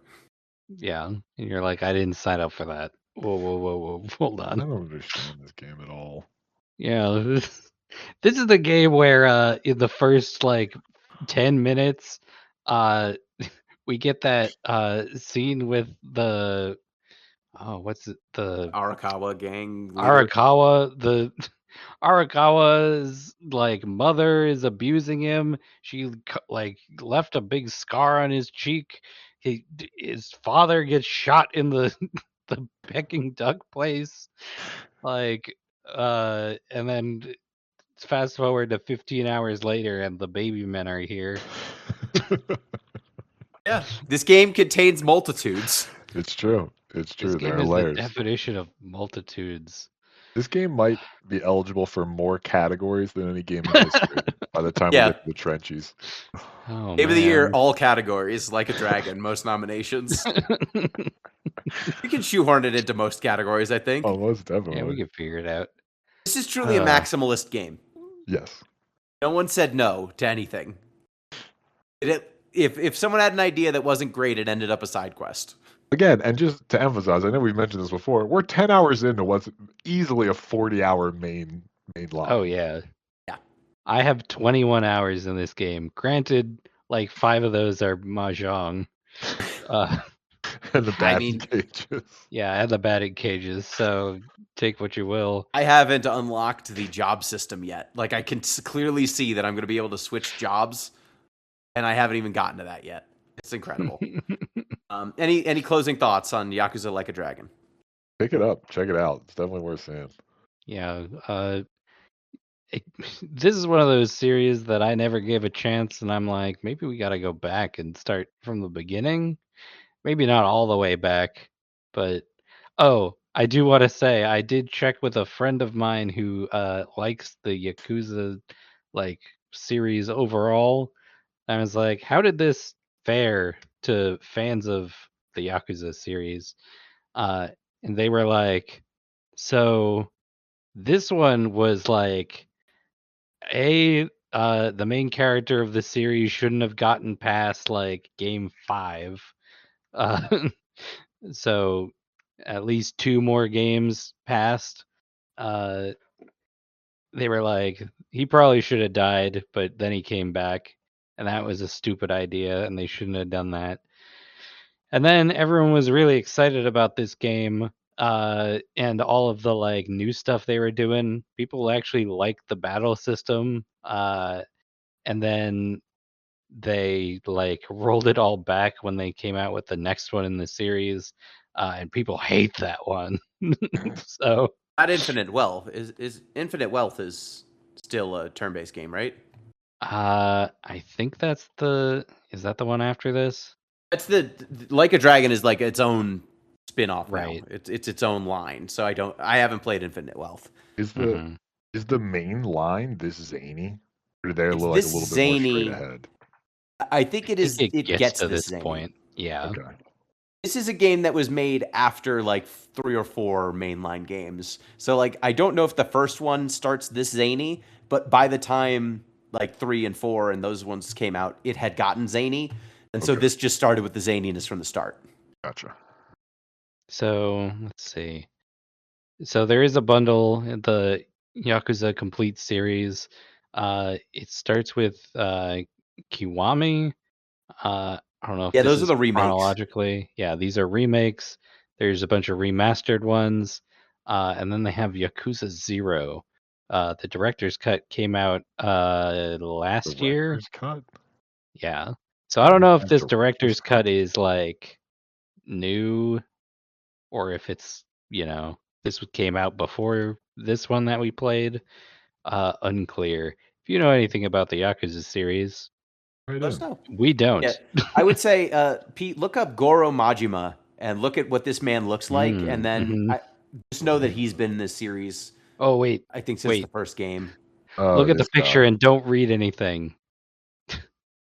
Yeah. And you're like, I didn't sign up for that. Whoa. Hold on. I don't understand this game at all. Yeah. This is the game where in the first 10 minutes, we get that scene with the what's it? The Arakawa gang leader. Arakawa's mother is abusing him. She left a big scar on his cheek. His father gets shot in the the Peking duck place. And then fast forward to 15 hours later and the baby men are here. Yeah, this game contains multitudes. It's true. It's true. This game there are is layers. The definition of multitudes. This game might be eligible for more categories than any game in history by the time we get to the trenches. Oh, Game of the year, all categories, like a dragon, most nominations. You can shoehorn it into most categories, I think. Oh, most definitely. Yeah, we can figure it out. This is truly a maximalist game. Yes. No one said no to anything. If someone had an idea that wasn't great, it ended up a side quest. Again, and just to emphasize, I know we've mentioned this before, we're 10 hours into what's easily a 40-hour main line. Oh, yeah. I have 21 hours in this game. Granted, like 5 of those are Mahjong. And the I batting mean- cages. Yeah, and the batting cages. So take what you will. I haven't unlocked the job system yet. Like I can clearly see that I'm going to be able to switch jobs, and I haven't even gotten to that yet. It's incredible. Any closing thoughts on Yakuza Like a Dragon? Pick it up. Check it out. It's definitely worth seeing. Yeah, this is one of those series that I never gave a chance, and I'm like, maybe we got to go back and start from the beginning. Maybe not all the way back, but I do want to say I did check with a friend of mine who likes the Yakuza like series overall. I was like, how did this fare to fans of the Yakuza series? Uh, and they were like, so this one was like the main character of the series shouldn't have gotten past like game 5. Uh, so at least 2 more games passed. Uh, they were like, he probably should have died, but then he came back, and that was a stupid idea, and they shouldn't have done that. And then everyone was really excited about this game, and all of the like new stuff they were doing. People actually liked the battle system, and then they like rolled it all back when they came out with the next one in the series, and people hate that one. So Not Infinite Wealth is Infinite Wealth is still a turn-based game, right? I think that's is that the one after this? That's Like a Dragon is like its own spin-off Right. now. It's its own line. So I haven't played Infinite Wealth. Is Mhm. the main line this zany? Or they're It's like this a little bit more zany. straight ahead? I think it I think is. It gets to this this zany. point. Yeah. Okay. This is a game that was made after like 3 or 4 mainline games. So like I don't know if the first one starts this zany, but by the time like 3 and 4 and those ones came out, it had gotten zany. And so Okay. this just started with the zaniness from the start. Gotcha. So let's see. So there is a bundle in the Yakuza Complete series. It starts with Kiwami. I don't know if Yeah, this those are is the remakes. chronologically. Yeah, these are remakes. There's a bunch of remastered ones, and then they have Yakuza 0. The director's cut came out last year. Director's cut? Yeah. So I don't know if That this director's director's cut is like new or if it's, this came out before this one that we played. Unclear. If you know anything about the Yakuza series, Right Let us in. know. we don't. Yeah, I would say, Pete, look up Goro Majima and look at what this man looks like, and then Mhm. just know that he's been in this series. Oh wait, I think since wait. the first game. Look at the This picture guy. and don't read anything.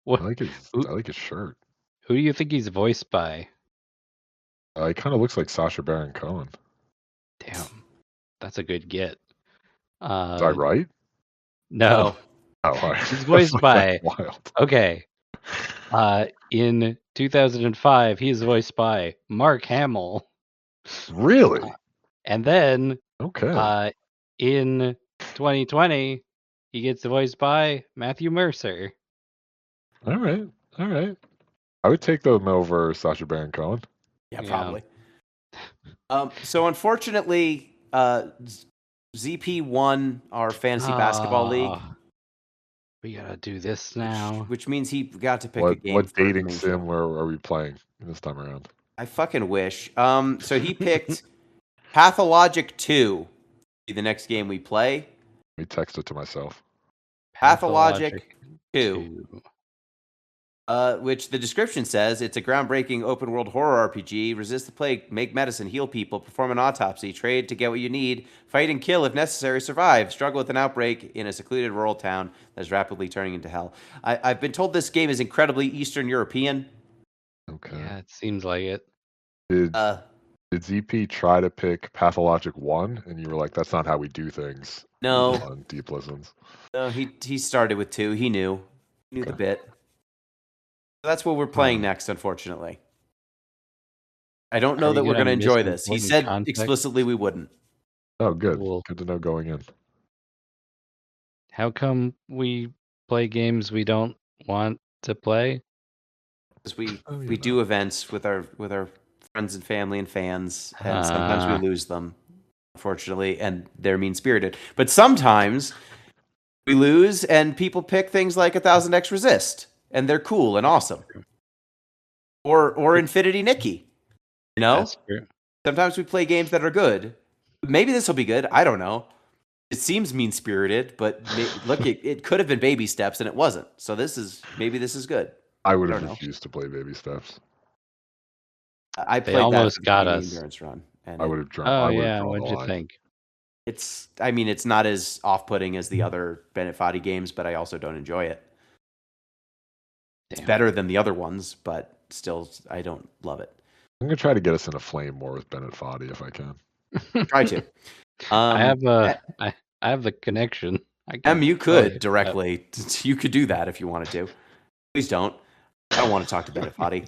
What? I Who, like his shirt. who do you think he's voiced by? He kind of looks like Sacha Baron Cohen. Damn, that's a good get. Is I right? No, Oh, all right. he's voiced by. That's wild. Okay. In 2005, he is voiced by Mark Hamill, Really? and then Okay. in 2020, he gets voiced by Matthew Mercer. All right. All right. I would take them over Sacha Baron Cohen. Yeah, Yeah. probably. So unfortunately, ZP won our fantasy basketball league, We gotta do this now. which means he got to pick a game. What for the dating main sim show. are we playing this time around? I fucking wish. So he picked Pathologic 2, be the next game we play. Let me text it to myself. Pathologic 2. 2. Which the description says it's a groundbreaking open world horror RPG. Resist the plague, make medicine, heal people, perform an autopsy, trade to get what you need, fight and kill if necessary, survive, struggle with an outbreak in a secluded rural town that is rapidly turning into hell. I've been told this game is incredibly Eastern European. Okay. Yeah, it seems like it. Did Uh, ZP try to pick Pathologic 1 and you were like, that's not how we do things no, on Deep Listens? no, he started with 2. He knew the Okay. bit. So that's what we're playing next, unfortunately. I don't know Are we that we're gonna going to miss enjoy this. He important said context? explicitly we wouldn't. Oh, good. Cool. Good to know going in. How come we play games we don't want to play. Because we Oh, you we know. do events with our friends and family and fans, and sometimes we Ah. lose them, unfortunately, and they're mean spirited. But sometimes we lose, and people pick things like 1000X Resist, and they're cool and awesome. Or Infinity Nikki. You know? That's true. Sometimes we play games that are good. Maybe this will be good. I don't know. It seems mean spirited, but look, it could have been baby steps, and it wasn't. So maybe this is good. I would I have don't know. refused to play Baby Steps. I They played almost that got at the us. endurance run, and I would have drawn. Oh I would have yeah, drawn what'd the you line. think? it's not as off-putting as the other Bennett Foddy games, but I also don't enjoy it. It's Damn. better than the other ones, but still, I don't love it. I'm gonna try to get us in a flame more with Bennett Foddy if I can. Try to. I have the connection. I can You tell could directly. You could do that if you wanted to. Please don't. I don't want to talk to Bennett Foddy.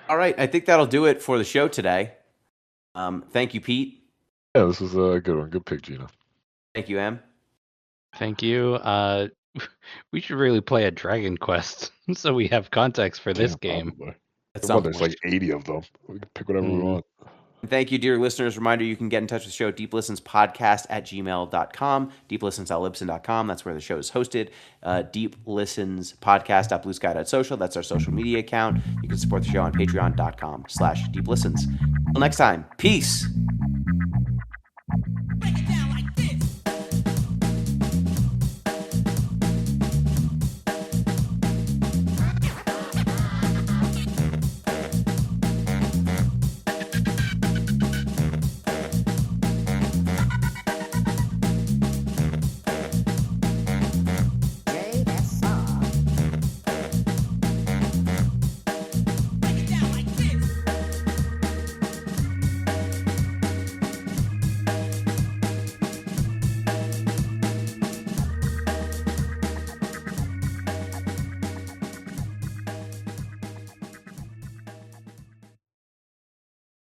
All right, I think that'll do it for the show today. Thank you, Pete. Yeah, this was a good one. Good pick, Gino. Thank you, Em. Thank you. We should really play a Dragon Quest so we have context for this Yeah, game. probably. At Well, some there's point. like 80 of them. We can pick whatever we Mhm. want. And thank you, dear listeners. Reminder, you can get in touch with the show, deeplistenspodcast@gmail.com, deeplistens.libsyn.com. That's where the show is hosted. Deeplistenspodcast.bluesky.social. That's our social media account. You can support the show on patreon.com/deeplistens. Until next time, peace.